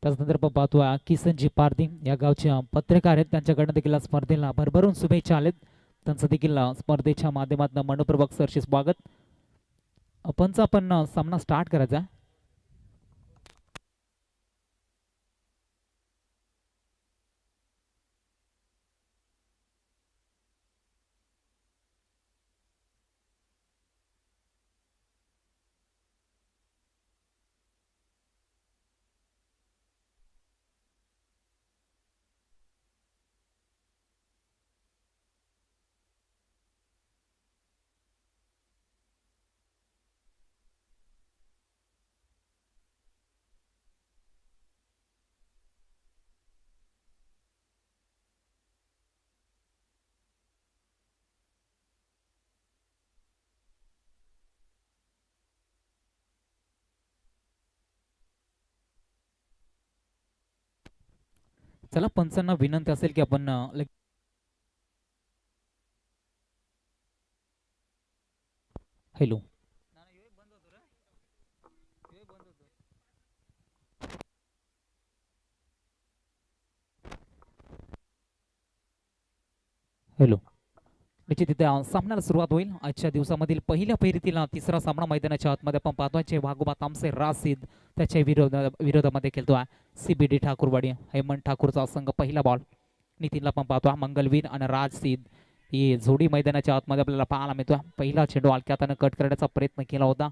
त्याचनंतर आपण पाहतो किसनजी पारधी या गावचे पत्रकार आहेत, त्यांच्याकडनं देखील स्पर्धेला भरभरून शुभेच्छा आलेत. त्यांचं देखील स्पर्धेच्या माध्यमातून मनपूर्वक सरशी स्वागत. आपणचा आपण सामना स्टार्ट करायचा. चला, पंचांना विनंती असेल की आपण हॅलो हॅलो निश्चित तिथे सामन्याला सुरुवात होईल. आजच्या दिवसामधील पहिल्या फेरीतील तिसरा सामना मैदानाच्या आतमध्ये आपण पाहतोय. वाघोबा तामसे राशिद त्याच्या विरोधामध्ये खेळतोय CBD ठाकूरवाडी. हेमंत ठाकूरचा संघ पहिला बॉल. नितीनला पण पाहतोय. मंगलवीर आणि राजसिद ही जोडी मैदानाच्या आतमध्ये आपल्याला पाहायला मिळतोय. पहिला चेंडू हलक्या हाताने कट करण्याचा प्रयत्न केला होता.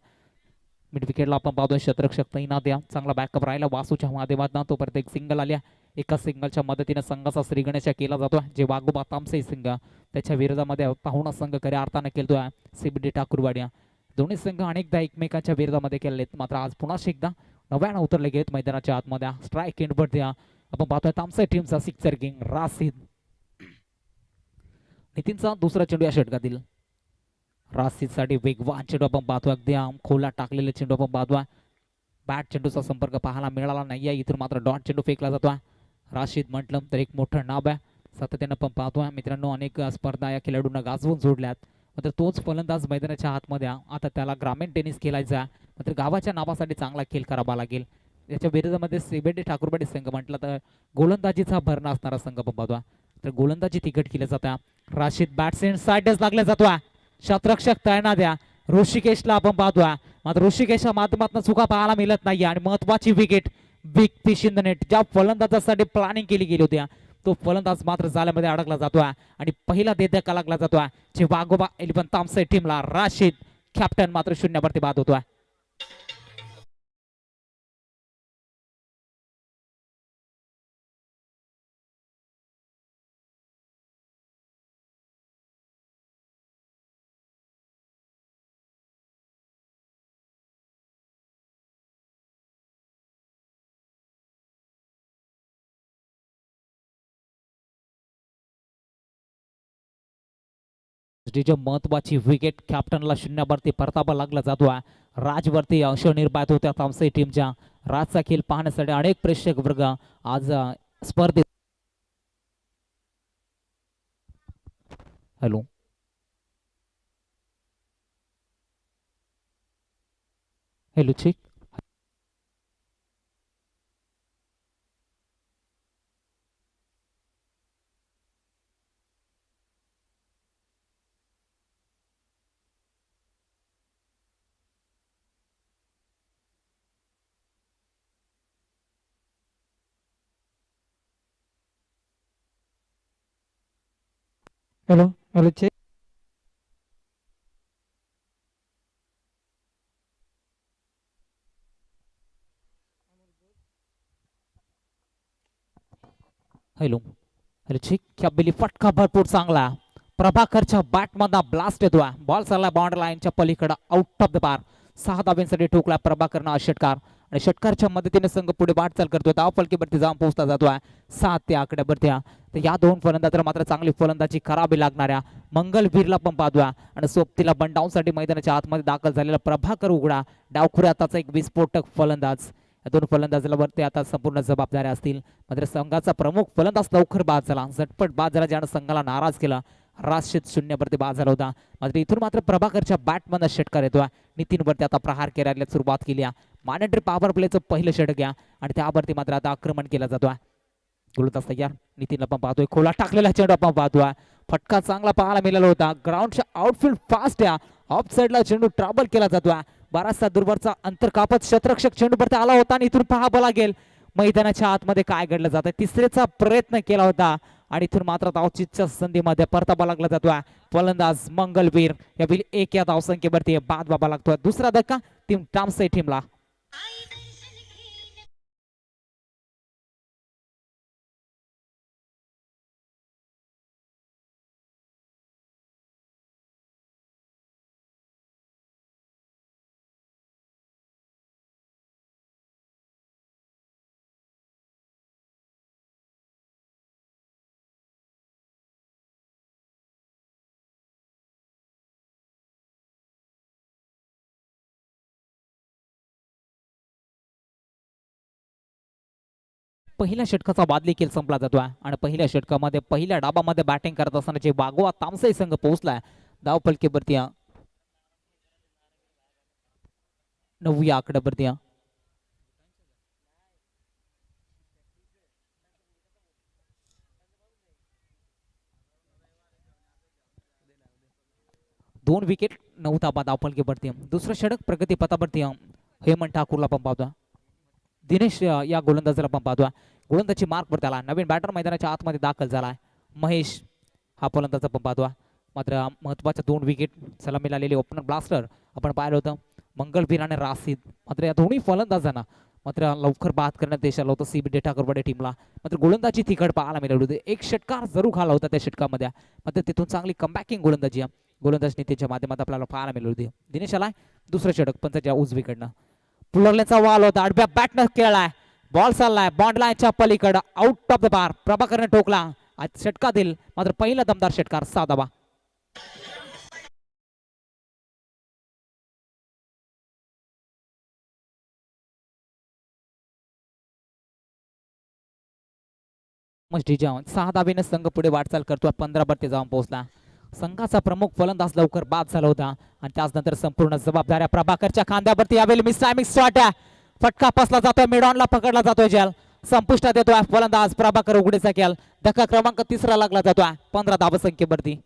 मिड विकेटला आपण पाहतोय शतरक्षक तैनात या. चांगला बॅकअप राहिला वासूच्या माध्यमातून. तो परत एक सिंगल आल्या. एका सिंगलच्या मदतीने संघाचा श्रीगणेश केला जातो. जे वाघोबा तामसे संघ त्याच्या विरोधामध्ये पाहुणा संघ खऱ्या अर्थाने खेळतोय CBD ठाकूरवाडी. दोन्ही संघ अनेकदा एकमेकांच्या विरोधामध्ये खेळलेत, मात्र आज पुन्हा एकदा नव्यानं उतरले गेलेत मैदानाच्या आतमध्ये. स्ट्राईक एंडवरती आपण पाहतोय तामसे टीमचा सिक्सर किंग राशिद. नितीनचा दुसरा चेंडू या षटकातील. राशिदसाठी वेगवान चेंडू आपण पाहतोय. अगदी खोला टाकलेले चेंडू आपण पाहतोय. बॅट चेंडूचा संपर्क पाहायला मिळाला नाही आहे. इथून मात्र डॉट चेंडू फेकला जातोय. राशिद म्हटलं तर एक मोठं नाव आहे. सातत्यानं पण पाहतोय मित्रांनो, अनेक स्पर्धा या खेळाडूंना गाजवून जोडल्यात. मात्र तोच फलंदाज मैदानाच्या आतमध्ये आता त्याला ग्रामीण टेनिस खेळायचा. मात्र गावाच्या नावासाठी चांगला खेळ करावा लागेल. याच्या विरोधामध्ये CBD ठाकूरवाडी संघ म्हटलं तर गोलंदाजीचा भरणा असणारा संघ पण पाहतोय. तर गोलंदाजी तिकट केल्या जात्या. राशिद बॅट्समॅन साईडच लागल्या जातोय. शतरक्षक तैनात द्या. ऋषिकेशला आपण पाहतोय. मात्र ऋषिकेशच्या माध्यमातून चुका पाहायला मिळत नाही. आणि महत्वाची wicket big fish in the net ज्या फलंदाजासाठी प्लॅनिंग केली गेली होती, तो फलंदाज मात्र जाळ्यामध्ये अडकला जातोय. आणि पहिला देदका लागला जातोय जे वाघोबा 11 तामसे टीमला. राशिद कॅप्टन मात्र शून्यावरती बाद होतोय. महत्वाची विकेट कॅप्टनला शून्यावरती परतावा लागला जातोय. राजवरती अंश निर्मात होत्या तामसे टीमच्या. राजचा खेळ पाहण्यासाठी अनेक प्रेक्षक वर्ग आज स्पर्धेत. Hello hello check. Hello hello check. Hello hello check. कॅबिली फटका भरपूर चांगला. प्रभाकरच्या बॅटमधला ब्लास्ट येतोय. बॉल चालला बाउंड्री लाईनच्या पलीकडे आउट ऑफ द पार. 6 धाब्यांसाठी ठोकला प्रभाकरनं षटकार. आणि षटकारच्या मदतीने संघ पुढे वाटचाल करतोय. धाव फलकीवरती जाऊन पोहोचला जातोय 7 त्या आकड्यावरती. तर या दोन फलंदाजांना मात्र चांगली फलंदाजी करावी लागणाऱ्या मंगलवीरला पण पाहतोय. आणि सोबतीला बंडाऊनसाठी मैदानाच्या आतमध्ये दाखल झालेला प्रभाकर उघडा डावखुऱ्या आताचा एक विस्फोटक फलंदाज. या दोन फलंदाजांवरती आता संपूर्ण जबाबदाऱ्या असतील. मात्र संघाचा प्रमुख फलंदाज लवकर बाद झाला. झटपट बाद झाला, ज्यानं संघाला नाराज केला. राशिद शून्यावरती बाद झाला होता. मात्र इथून मात्र प्रभाकरच्या बॅटमधून षटकार येतोय. नितीनवरती आता प्रहार करायला सुरुवात केली. मॅन्डेटरी पॉवर प्लेचं पहिलं षटक घ्या आणि त्यावरती मात्र आता आक्रमण केलं जातोय. गोलंदाज तयार, नितीनला पण पाहतोय, खोला टाकलेला चेंडू आपण पाहतोय, फटका चांगला पाहायला मिळाला होता. ग्राउंडच्या आउटफील्ड फास्ट आहे, ऑफ साईडला चेंडू ट्रॅव्हल केला जातोय. बराचसा दूरवरचा अंतर कापत क्षेत्ररक्षक चेंडू परत आला होता आणि इथून पाहावं लागेल मैदानाच्या आतमध्ये काय घडलं जातं. तिसरेचा प्रयत्न केला होता आणि इथून मात्र धावचीच्या संधीमध्ये परतावा लागला जातोय. फलंदाज मंगलवीर या एक या धावसंख्येवरती बाद बाबा लागतोय. दुसरा धक्का टीम टामसे टीमला. पहिल्या षटकाचा वादली खेळ संपला जातोय आणि पहिल्या षटकामध्ये पहिल्या डाबामध्ये बॅटिंग करत असताना जे वागोवा तामसाई संघ पोहोचलाय धावफलकेवरती 9व्या आकड्यावरती. दोन विकेट 9 धाबा धावफलकेवरती. दुसरं षटक प्रगती पथावरती हेमंत ठाकूरला पण पाहतोय, दिनेश या गोलंदाजाला पण पाहतोय. गोलंदाजी मार्क वर त्याला नवीन बॅटर मैदानाच्या आतमध्ये दाखल झालाय. महेश हा फलंदाजा पण पाहतोय. मात्र महत्वाच्या 2 विकेट सलामी मिळालेले ओपनर ब्लास्टर आपण पाहिलं होतं मंगलवीर आणि राशिद. मात्र या दोन्ही फलंदाजांना मात्र लवकर बाद करण्यात देश आलं होतं सीबी डेटा ठाकूरवाडी टीमला. मात्र गोलंदाजी तिखट पाहायला मिळाली होती. एक षटकार जरूर खाला होता त्या षटकामध्ये, मात्र तिथून चांगली कमबॅकिंग गोलंदाजी गोलंदाज नीतीच्या माध्यमात आपल्याला पाहायला मिळाली होती. दिनेश आलाय दुसरं षटक पंचाच्या उजवीकडनं. पुलरल्याचा वाल होता, आडव्या बॅटनं खेळलाय, बॉल चाललाय बॉन्ड लाईनच्या पलीकडं, आउट ऑफ द बार. प्रभाकरने ठोकला षटकातील मात्र पहिला दमदार षटकार 6 धावा. ढिजावून 6 धावेने संघ पुढे वाटचाल करतो. 15 वरती जाऊन पोहोचला. संघाचा प्रमुख फलंदाज लवकर बाद झाला होता आणि त्याचनंतर संपूर्ण जबाबदाऱ्या प्रभाकरच्या खांद्यावरती यावेळी मिस टायमिंग शॉट आहे, फटका पसला जातोय, मिडॉनला पकडला जातोय, जेल संपुष्टात येतोय फलंदाज प्रभाकर उघडीचा खेळ. धक्का क्रमांक 3 लागला जातोय 15 धावसंख्येवरती.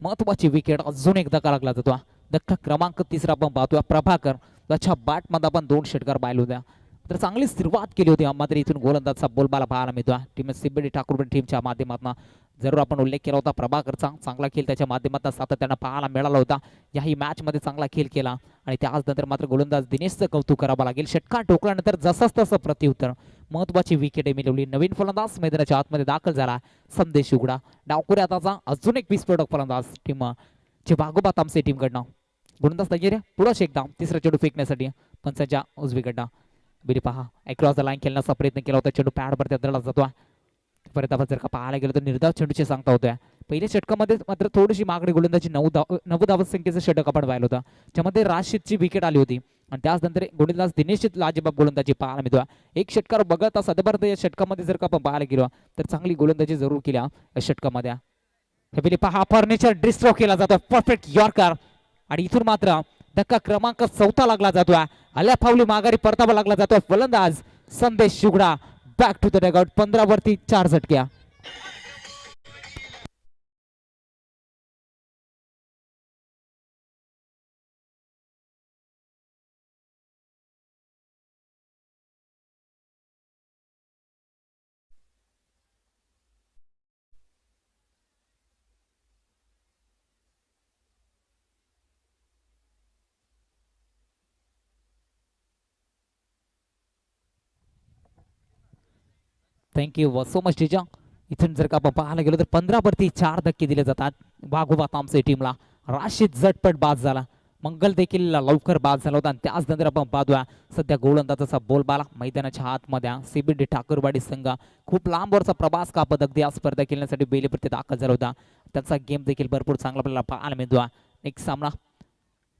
महत्वाची विकेट अजून एक धक्का लागला जातो. धक्का क्रमांक 3 आपण पाहतोय. प्रभाकर त्याच्या बॅट मध्ये आपण 2 षटकार पाहिले होत्या, तर चांगली सुरुवात केली होती. मात्र इथून गोलंदाजचा बोलबाला पाहायला मिळतो टीम सीबीडी ठाकूर टीमच्या माध्यमातून. जरूर आपण उल्लेख केला होता प्रभाकरचा चांगला खेळ त्याच्या माध्यमातून सातत्यानं पाहायला मिळाला होता. याही मॅच मध्ये चांगला खेळ केला आणि त्यानंतर मात्र गोलंदाज दिनेशचं कौतुक करावं लागेल. षटकार ठोकल्यानंतर जसंच तसं प्रत्युत्तर महत्वाची विकेट मिळवली. नवीन फलंदाज मैदानाच्या आतमध्ये दाखल झाला संदेश उघडा. डावखुऱ्या आताचा अजून एक विस्फोटक फलंदाज टीम चे वाघोबा तामसे टीमकडनं. गोलंदाज तयार पुढं शेकदा तिसरा चेंडू फेकण्यासाठी पंचांच्या उजवीकडनं. बिरी पहा अक्रॉस द लाईन खेळण्याचा प्रयत्न केला होता, चेंडू पॅडवर दडला जातो. परत आपण जर का पाहायला गेलो तर निर्धाव चेंडूचे सांगता होत्या. पहिल्या षटकामध्ये मात्र थोडीशी मागणी गोलंदाजी 9 धावसंख्येचं षटक आपण पाहिलं होतं, ज्यामध्ये राशिदची विकेट आली होती आणि त्यानंतर गोलंदाज दिनेश लाजबाब गोलंदाजी पाहायला मिळतो. एक षटकार बघत सध्यापर्यंत या षटकामध्ये जर का आपण पाहायला गेलो तर चांगली गोलंदाजी जरूर केल्या या षटकामध्ये. हे पहा फर्निचर डिस्ट्रॉ केला जातो, परफेक्ट यॉर्कर आणि इथून मात्र धक्का क्रमांक 4 लागला जातोय. आल्या फावली माघारी परतावा लागला जातोय. फलंदाज संदेश शुगडा बॅक टू द डगआउट. 15 वरती 4 झटक्या. थँक्यू सो मच टीजा. इथून जर का आपण पाहायला गेलो तर 15 वरती 4 धक्के दिले जातात वाघोबा तामसे टीमला. राशिद झटपट बाद झाला. मंगल देखील लवकर बाद झाला होता आणि त्याच नंतर आपण पाहतोय सध्या गोलंदाजाचा बोलबाला मैदानाच्या आतमध्ये सीबीडी ठाकूरवाडी संघ खूप लांबवरचा प्रवास कापत अगदी या स्पर्धा खेळण्यासाठी बेलीवरती दाखल झाला होता. त्यांचा गेम देखील भरपूर चांगला आपल्याला पाहायला मिळतो. एक सामना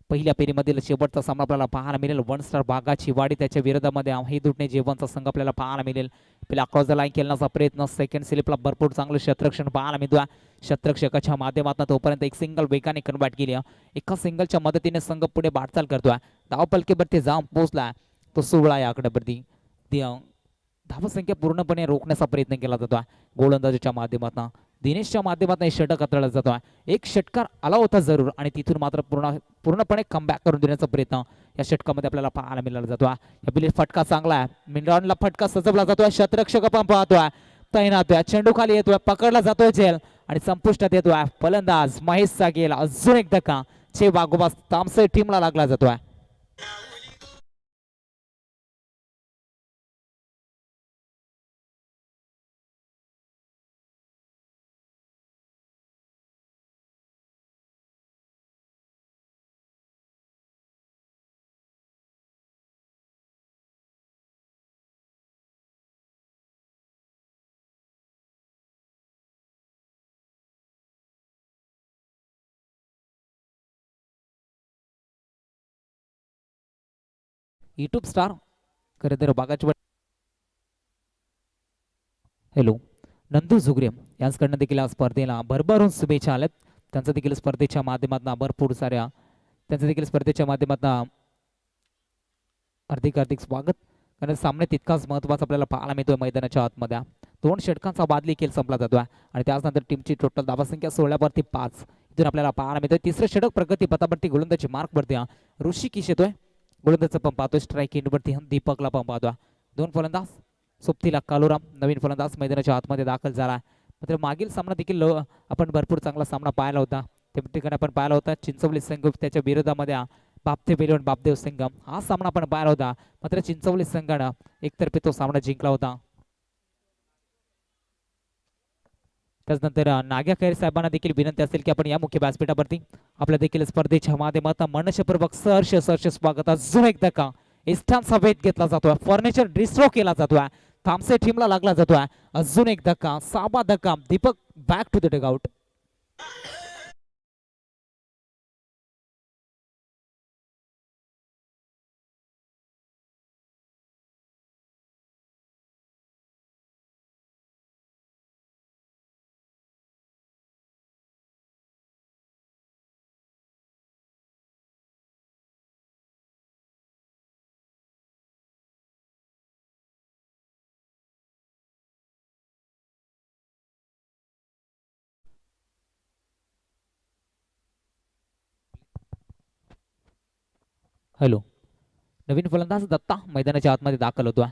पहिल्या फेरीमधील शेवटचा सामना आपल्याला पाहायला मिळेल. 1 स्टार बागाची वाडी त्याच्या विरोधामध्ये हे दुटणे जेवणचा संघ आपल्याला पाहायला मिळेल. पहिला क्रॉस द लाईन खेळण्याचा प्रयत्न, सेकंड स्लिपला भरपूर चांगलं क्षेत्ररक्षण पाहायला मिळतो. क्षेत्ररक्षकाच्या माध्यमातून तोपर्यंत एक सिंगल वेगाने कन्वर्ट केली. एका सिंगलच्या मदतीने संघ पुढे वाटचाल करतोय. धावपलकेवरती जाऊन पोहोचला तो 16 या आकड्यावरती धावसंख्या पूर्णपणे रोखण्याचा प्रयत्न केला जातो गोलंदाजीच्या माध्यमातून. दिनेशच्या माध्यमातून षटक हाताळला जातो. एक षटकार आला होता जरूर आणि तिथून मात्र पूर्णपणे कमबॅक करून देण्याचा प्रयत्न या षटकामध्ये आपल्याला पाहायला मिळाला जातो. या बिली फटका चांगला आहे. मिनरॉनला फटका सजवला जातोय. क्षेत्ररक्षक आपण पाहतोय तैनात आहे. चेंडू खाली येतोय, पकडला जातोय झेल आणि संपुष्टात येतोय. फलंदाज महेश सागेल अजून एक धक्का छे वागोबा तामसे टीमला लागला जातोय. यूट्यूब स्टार खरं तर बागाची हॅलो नंदू झुगरे यांच्याकडनं देखील या स्पर्धेला भरभरून शुभेच्छा आल्यात. त्यांचं देखील स्पर्धेच्या माध्यमातून भरपूर साऱ्या त्यांचं देखील स्पर्धेच्या माध्यमातून हार्दिक स्वागत. कारण सामने तितकाच महत्त्वाचा आपल्याला पाहायला मिळतोय मैदानाच्या आतमध्ये. 2 षटकांचा बादली खेळ संपला जातोय आणि त्याचनंतर टीमची टोटल धावसंख्या 16वरती 5 इथून आपल्याला पाहायला मिळतोय. तिसरं षटक प्रगती पथावरती गोलंदाजी मार्कवरती ऋषिकेश येतोय. गोलंदाज पण पाहतोय स्ट्राईक एंडवरती दीपकला पण पाहतोय. 2 फलंदाज सोबतीला कालुराम नवीन फलंदाज मैदानाच्या आतमध्ये दाखल झाला. मात्र मागील सामना देखील आपण भरपूर चांगला सामना पाहिला होता. त्या ठिकाणी आपण पाहिला होता चिंचवली संघ त्याच्या विरोधामध्ये बापते पेलवण बापदेव संघ हा सामना आपण पाहिला होता. मात्र चिंचवली संघानं एकतर्फे तो सामना जिंकला होता. त्यानंतर नाग्या खैर साहेबांना देखील विनंती असेल की आपण या मुख्य व्यासपीठावरती आपल्या देखील स्पर्धेच्या माध्यमातून मनशपूर्वक सहर्ष स्वागत. अजून एक धक्का इष्टांचा वेध घेतला जातोय. फर्निचर डिस्ट्रॉ केला जातोय. थामसे टीमला लागला जातोय. अजून एक धक्का 6वा धक्का. Deepak back to the dugout. Hello नवीन फलंदाज दत्ता मैदानाच्या आतमध्ये दाखल होतो.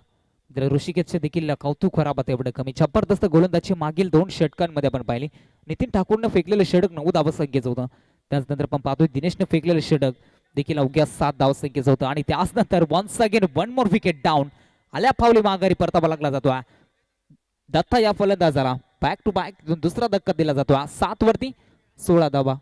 ऋषिकेशचे देखील कौतुक खराब एवढं कमी जबरदस्त गोलंदाजी मागील 2 षटकांमध्ये आपण पाहिली. नितीन ठाकूरनं फेकलेलं षटक 9 धावसंख्येचं होतं. त्यानंतर आपण पाहतोय दिनेशनं फेकलेलं षटक देखील अवघ्या 7 धावसंख्येचं होतं आणि त्यानंतर once again 1 more wicket down. आल्या फावली माघारी परतावा लागला जातो. दत्ता या फलंदाजाला बॅक टू बॅक दुसरा धक्का दिला जातो. 7 वरती 16 धावा.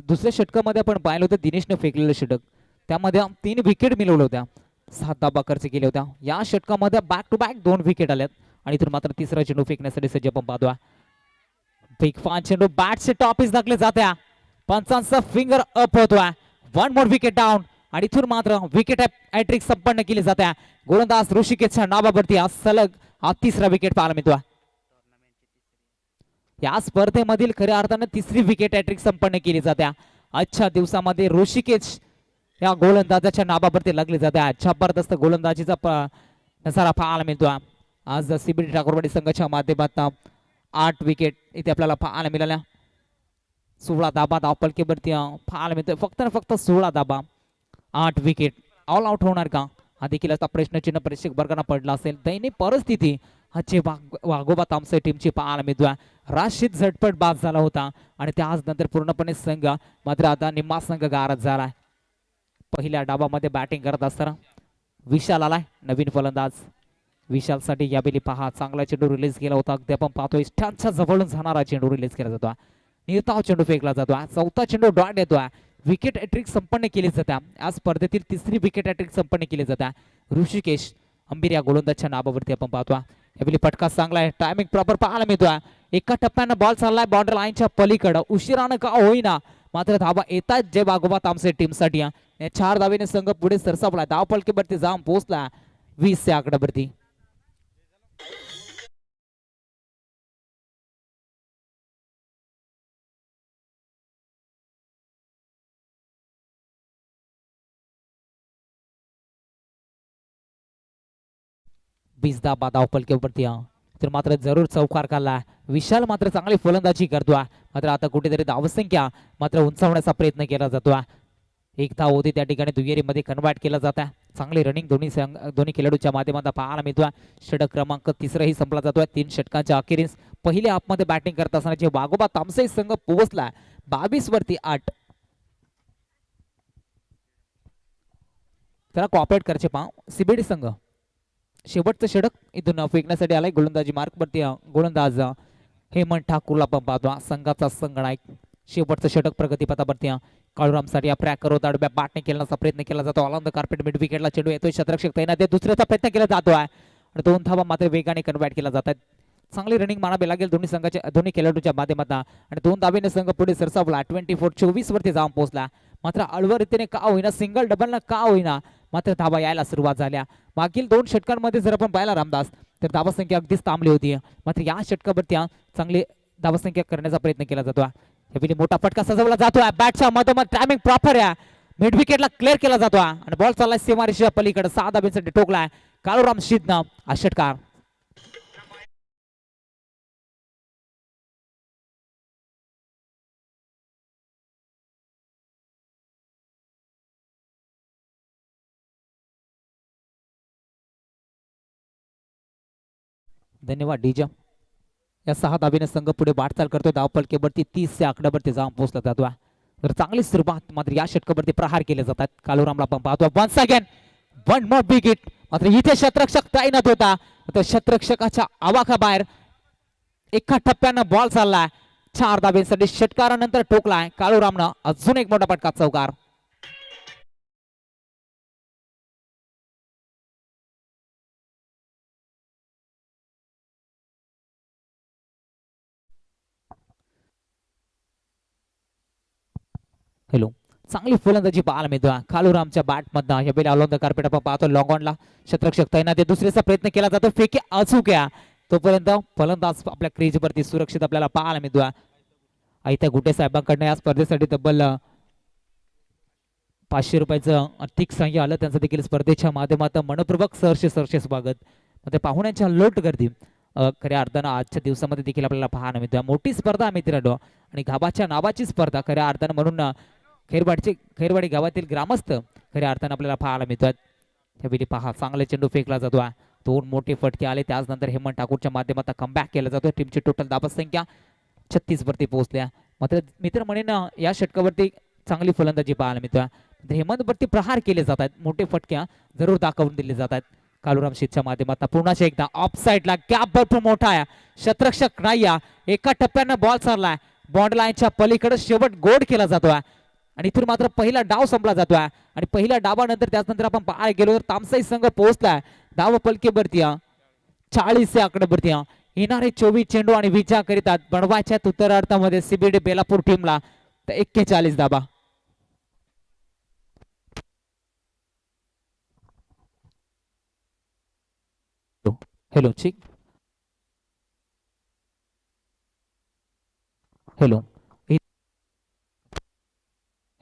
दुसऱ्या षटकामध्ये आपण पाहिलं होतं दिनेशने फेकलेलं षटक त्यामध्ये 3 विकेट मिळवल्या होत्या. 7 धावा खर्च केल्या होत्या. या षटकामध्ये बॅक टू बॅक 2 विकेट आल्यात आणि इथून मात्र तिसरा चेंडू फेकण्यासाठी सज्ज आपण पाहतोय. बिग फान चेंडू बॅटचे टॉपिस दाखले जात्या. पंचांचा फिंगर अप होतोय. 1 मोर विकेट डाऊन आणि इथून मात्र विकेट हॅट्रिक संपन्न केली जाते. गोलंदाज ऋषिकेशच्या नावावरती सलग हा तिसरा विकेट पाहायला मिळतोय. या स्पर्धेमधील खऱ्या अर्थाने तिसरी विकेट हॅट्रिक संपन्न केली जाते. आजच्या दिवसामध्ये ऋषिकेश या गोलंदाजाच्या नावावरती लागली जाते. जबरदस्त गोलंदाजीचा नजारा पाहायला मिळतोय. आज सीबीडी ठाकूरवाडी संघाच्या माध्यमातून 8 विकेट इथे आपल्याला पाहायला मिळाल्या. 16 धाबा धावपलकेवरती पाहायला मिळतोय. फक्त ना फक्त 16 धाबा, 8 विकेट. ऑल आउट होणार का हा देखील असा प्रश्नचिन्ह प्रेक्षक वर्गांना पडला असेल. दैनिक परिस्थिती आजची वाघोबा तामसे टीमची पाहायला मिळतोय. राशीद झटपट बाद झाला होता आणि त्याच नंतर पूर्णपणे संघ मात्र आता निम्मा संघ गारद झालाय. पहिल्या डावामध्ये बॅटिंग करत असताना विशाल आलाय नवीन फलंदाज. विशालसाठी यावेळी पहा चांगला चेंडू रिलीज केला होता. अगदी आपण पाहतोय स्टॅनच्या जवळून जाणारा चेंडू रिलीज केला जातो. निर्धाव चेंडू फेकला जातो. चौथा चेंडू डॉट येतोय. विकेट हॅट्रिक संपन्न केली जाते. या स्पर्धेतील तिसरी विकेट हॅट्रिक संपन्न केली जाते. ऋषिकेश अंबीर या गोलंदाजच्या नावावरती आपण पाहतोय. यावेळी फटका चांगला आहे. टायमिंग प्रॉपर पाहायला मिळतोय. एका टप्प्यानं बॉल चाललाय बॉर्डर लाईनच्या पलीकडं. उशिरानं का होईना मात्र धाबा येतात जे वाघोबा तामसे टीमसाठी. या 4 धावेने संघ पुढे सरसावला. धावपलकेवरती जाऊन पोहोचला 20 या आकड्यावरती. धाबा धावपलकेवरती तर मात्र जरूर चौकार काढला. विशाल मात्र चांगली फलंदाजी करतोय. मात्र आता कुठेतरी धावसंख्या मात्र उंचावण्याचा प्रयत्न केला जातोय. एक धाव होती त्या ठिकाणी दुहेरीमध्ये कन्वर्ट केला जात आहे. चांगली रनिंग दोन्ही खेळाडूच्या माध्यमातून पाहायला मिळतोय. षटक क्रमांक 3ही संपला जातोय. 3 षटकांच्या अखेरीस पहिल्या हाफमध्ये बॅटिंग करत असताना वाघोबा तामसे संघ पोहोचला 22 वरती 8. त्याला कॉपरेट करायचे पहा सीबीडी संघ. शेवटचं षटक इथून फेकण्यासाठी आलाय. गोलंदाजी मार्क वरती गोलंदाज हेमंत ठाकूरला पण पाहतो. संघाचा संघनायक. शेवटचं षटक प्रगतीपथावरती काळूरामसाठी प्रॅक करत आडव्या बॅटने खेळण्याचा प्रयत्न केला जातो. All on the carpet mid विकेटला चेंडू येतोय. क्षेत्ररक्षक तैनात आहे. दुसऱ्याचा प्रयत्न केला जातोय आणि 2 धावा मात्र वेगाने कन्वर्ट केला जातात. चांगली रनिंग मानावी लागेल दोन्ही खेळाडूच्या माध्यमातून आणि 2 धावेने संघ पुढे सरसावला. 24 वरती जाऊन पोहोचला. मात्र आडव्या रीतीने का होईना सिंगल डबलनं का होईना मात्र धावा यायला सुरुवात झाल्या. मागील 2 षटकांमध्ये जर आपण पाहिला रामदास तर धावासंख्या अगदीच थांबली होती. मात्र या षटकावरती चांगली धावासंख्या करण्याचा प्रयत्न केला जातो. यावेळी मोठा फटका सजवला जातोय. बॅटच्या मधोमध टायमिंग प्रॉपर आहे. मिड विकेटला क्लिअर केला जातो आणि बॉल चाललाय सीमारेषेच्या पलीकडे. 6 धाब्यांसाठी ठोकलाय काळूराम शिदनं हा षटकार. धन्यवाद डीजा. या 6 धावेने संघ पुढे वाटचाल करतोय. धावपलकेवरती 30 या आकड्यावरती जाऊन पोहोचला जातोय. तर चांगली सुरुवात मात्र या षटकावरती प्रहार केले जातात. कालूरामला पण पाहतो. Once again one more big hit. मात्र इथे शतरक्षक तैनात होता. तर शतरक्षकाच्या आवाखाबाहेर एका टप्प्यानं बॉल चाललाय. 4 धावेसाठी षटकारानंतर ठोकलाय काळूरामनं अजून एक मोठा फटका चौकार. हॅलो चांगली फलंदाजी पाहायला मिळतो कालूरामच्या बॅट मधनं. या बेल ऑन द कार्पेट आपण पाहतो. लॉंग ऑनला शतरक्षक तैनात आहे. दुसऱ्याचा प्रयत्न केला जातो. फेके अचूक आहे. तोपर्यंत फलंदाज आपल्या क्रीज वरती सुरक्षित आपल्याला पाहायला मिळतो. आयत्या गुटे साहेबांकडनं या स्पर्धेसाठी तब्बल 500 रुपयाचं आर्थिक सहाय्य आलं. त्यांचं देखील स्पर्धेच्या माध्यमातून मनपूर्वक सहर्ष स्वागत. म्हणजे पाहुण्यांच्या लोट गर्दी खऱ्या अर्थानं आजच्या दिवसामध्ये देखील आपल्याला पाहायला मिळतो. मोठी स्पर्धा मित्रांनो आणि गावाच्या नावाची स्पर्धा खऱ्या अर्थानं म्हणून खैरवाडी गावातील ग्रामस्थ खऱ्या अर्थानं आपल्याला पाहायला मिळतात. त्यावेळी पहा चांगले चेंडू फेकला जातो. 2 मोठे फटके आले. त्याचनंतर हेमंत ठाकूरच्या माध्यमातून कमबॅक केला जातो. टीमची टोटल धावा संख्या 36 वरती पोहोचल्या. मात्र मित्र म्हणेन या षटकावरती चांगली फलंदाजी पाहायला मिळतोय. हेमंत वरती प्रहार केले जातात. मोठे फटक्या जरूर दाखवून दिले जातात. कालूराम शेठच्या माध्यमातून पुन्हा एकदा ऑफ साईडला गॅप भरपूर मोठा आहे. शतरक्षक नाही. एका टप्प्यानं बॉल चाललाय. बॉन्ड लाईनच्या पलीकडे शेवट गोड केला जातोय आणि इथून मात्र पहिला डाव संपला जातोय आणि पहिल्या डावानंतर त्यानंतर आपण पाहायला गेलो तर तामसाई संघ पोहोचलाय धाव पलकेवरती 40 या आकड्यावरती. येणारे 24 चेंडू आणि विचार करीतात बनवायच्या उत्तरार्धामध्ये सीबीडी बेलापूर टीमला 41 धावा. Hello check. Hello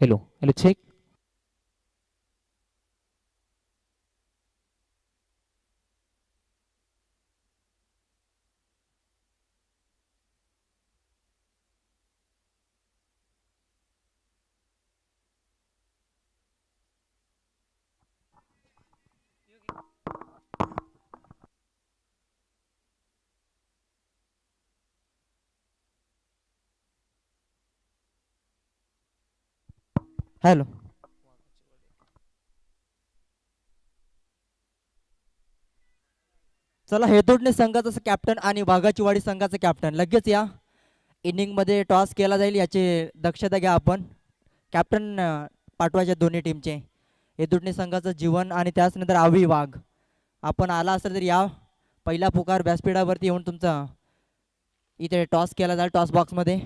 hello hello check. Hello. चला हेदोडणे संघाचा कॅप्टन आणि वाघाची वाडी संघाचा कॅप्टन लगेच या. इनिंग मध्ये टॉस केला जाईल याची दक्षता घ्या आपण. कॅप्टन पाठवायचे दोन्ही टीमचे. हेदोडणे संघाचं जीवन आणि त्याचनंतर आवी वाघ. आपण आला असेल तर या. पहिला पुकार व्यासपीठावरती येऊन तुमचा इथे टॉस केला जाईल टॉस बॉक्समध्ये.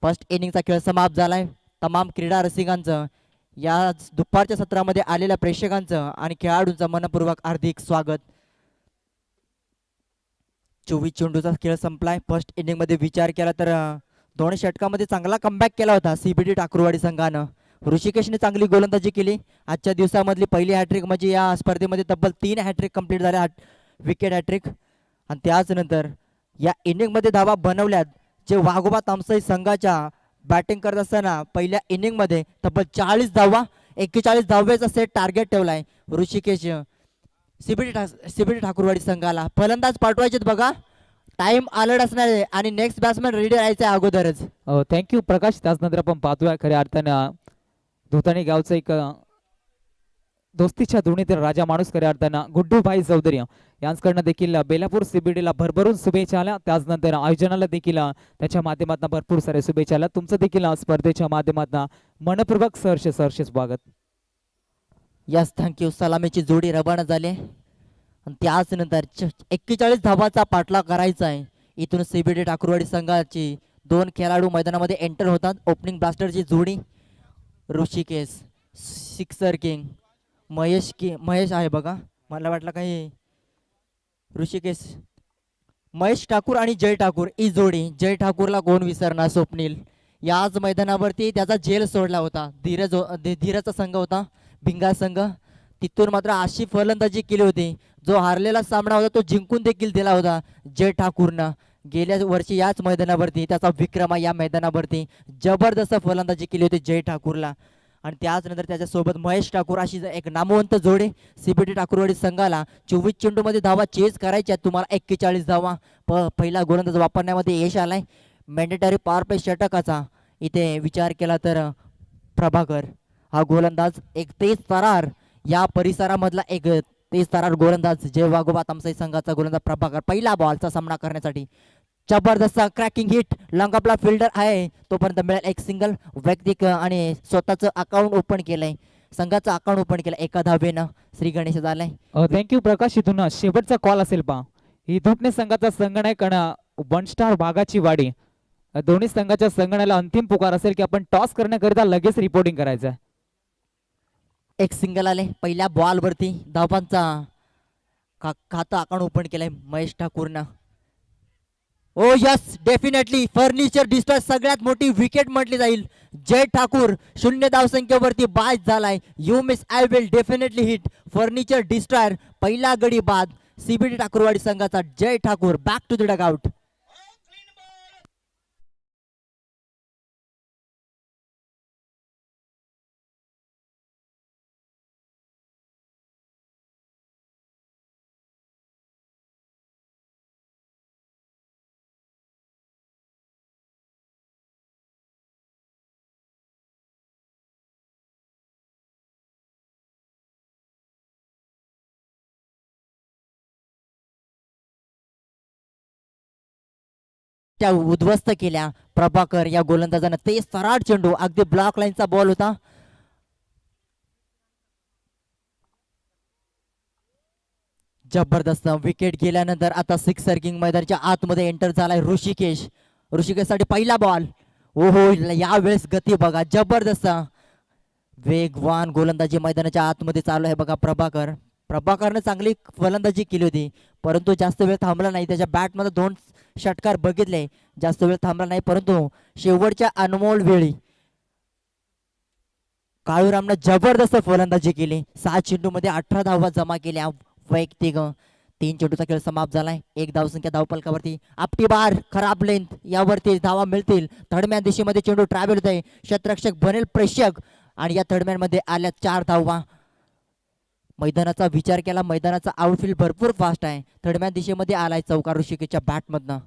फर्स्ट इनिंगचा खेळ समाप्त झालाय. तमाम क्रीडा रसिकांचं या दुपारच्या सत्रामध्ये आलेल्या प्रेक्षकांचं आणि खेळाडूंचं मनपूर्वक हार्दिक स्वागत. 24 चेंडूचा खेळ संपलाय. फर्स्ट इनिंग मध्ये विचार केला तर दोन षटकामध्ये चांगला कमबॅक केला होता सीबीडी ठाकूरवाडी संघानं. ऋषिकेशने चांगली गोलंदाजी केली. आजच्या दिवसामधली पहिली हॅट्रिक म्हणजे या स्पर्धेमध्ये तब्बल 3 हॅट्रिक कंप्लीट झाल्या. Wicket hattrick. आणि त्याच नंतर या इनिंग मध्ये धावा बनवल्यात जे वाघोबा तामसई संघाच्या बॅटिंग करत असताना पहिल्या इनिंग मध्ये तब्बल 40 धावा 41 धाव्याचा सेट टार्गेट ठेवलाय ऋषिकेश सीबीडी ठाकूरवाडी संघाला. फलंदाज पाठवायचे बघा. टाइम अलर्ट असणार आहे आणि नेक्स्ट बॅट्समॅन रेडी राहायचं आहे अगोदरच. थँक्यू प्रकाश. त्याचनंतर आपण पाहतोय खऱ्या अर्थानं धुताणी गावचं एक दोस्तीच्या धुणीतील राजा माणूस खऱ्या अर्थानं गुड्डूभाई चौधरी यांच्याकडनं देखील बेलापूर सीबीडीला भरभरून शुभेच्छा आल्या. त्याचनंतर आयोजनाला देखील त्याच्या माध्यमातून भरपूर सारे शुभेच्छा आल्या. तुमचं देखील स्पर्धेच्या माध्यमातून मनपूर्वक सहर्ष स्वागत. Yes thank you. सलामीची जोडी रवाना झाली आणि त्याच नंतर 41 धावाचा पाठलाग करायचा आहे. इथून सीबीडी ठाकूरवाडी संघाची 2 खेळाडू मैदानामध्ये एंटर होतात. ओपनिंग ब्लास्टरची जोडी ऋषिकेश सिक्सर किंग महेश आहे बघा. मला वाटलं काही ऋषिकेश महेश ठाकूर आणि जय ठाकूर ही जोडी. जय ठाकूरला कोण विसरणार. स्वप्नील याच मैदानावरती त्याचा झेल सोडला होता. धीरजचा संघ होता भिंगा संघ. तिथून मात्र अशी फलंदाजी केली होती जो हारलेला सामना होता तो जिंकून देखील दिला होता जय ठाकूरनं. गेल्या वर्षी याच मैदानावरती त्याचा विक्रम या मैदानावरती जबरदस्त फलंदाजी केली होती जय ठाकूरला. आणि त्याचनंतर त्याच्यासोबत महेश ठाकूर अशी एक नामवंत जोडी सीबीडी ठाकूरवाडी संघाला. 24 चेंडूमध्ये धावा चेज करायच्या तुम्हाला. 41 धावा पहिला गोलंदाज वापरण्यामध्ये यश आलाय. मॅन्डेटरी पॉवर प्ले षटकाचा इथे विचार केला तर प्रभाकर हा गोलंदाज एक तेज तरार या परिसरामधला एक तेज तरार गोलंदाज जय वाघोबा तामसई संघाचा गोलंदाज प्रभाकर पहिला बॉलचा सामना करण्यासाठी. जबरदस्त क्रॅकिंग हिट. लंगापला फिल्डर आहे तोपर्यंत मिळेल एक सिंगल. वैयक्तिक आणि स्वतःचं अकाउंट ओपन केलंय. संघाचं अकाउंट ओपन केलं 1 धावेनं श्री गणेश झालाय. थँक्यू प्रकाश. इथून शेवटचा कॉल असेल पहा. ही धुटणे संघाचा संगणक आणि 1 स्टार भागाची वाडी दोन्ही संघाच्या संगणाला अंतिम पुकार असेल की आपण टॉस करण्याकरिता लगेच रिपोर्टिंग करायचं आहे. एक सिंगल आले पहिल्या बॉल वरती. धावांचा खातं अकाउंट ओपन केलंय महेश ठाकूरनं. Oh yes definitely furniture destroy सगळ्यात मोठी विकेट म्हटली जाईल. जय ठाकूर 0 धावसंख्येवरती बाद झालाय. You miss I will definitely hit. Furniture destroyer पहिला गडी बाद सीबीडी ठाकूरवाडी संघाचा Jay Thakur back to the dugout. त्या उद्ध्वस्त केल्या प्रभाकर या गोलंदाजानं. तेज सराट चेंडू अगदी ब्लॉक लाईनचा बॉल होता. जबरदस्त विकेट गेल्यानंतर आता सिक्सर किंग मैदानाच्या आतमध्ये एंटर झालाय ऋषिकेश. ऋषिकेशसाठी पहिला बॉल. ओहो यावेळेस गती बघा जबरदस्त वेगवान गोलंदाजी मैदानाच्या आतमध्ये चालू आहे बघा. प्रभाकरने चांगली फलंदाजी केली होती परंतु जास्त वेळ थांबला नाही. त्याच्या बॅटमध्ये 2 षटकार बघितले. जास्त वेळ थांबला नाही परंतु शेवटच्या अनमोल वेळी काळूरामनं जबरदस्त फलंदाजी केली. 6 चेंडूमध्ये 18 धावा जमा केल्या. वैयक्तिक 3 चेंडूचा खेळ समाप्त झालाय. 1 धावसंख्या धावपलकावरती. आपटी बार खराब लेंथ यावरती धावा मिळतील. थर्डमॅन दिशेमध्ये चेंडू ट्रॅव्हल होत आहे. शतरक्षक बनेल प्रेक्षक आणि या थर्डमॅन मध्ये आल्या 4 धावा. मैदानाचा विचार केला. मैदानाचा आउटफील्ड भरपूर फास्ट आहे. थर्डमॅन दिशेमध्ये आलाय चौकार ऋषिकेशच्या बॅटमधनं.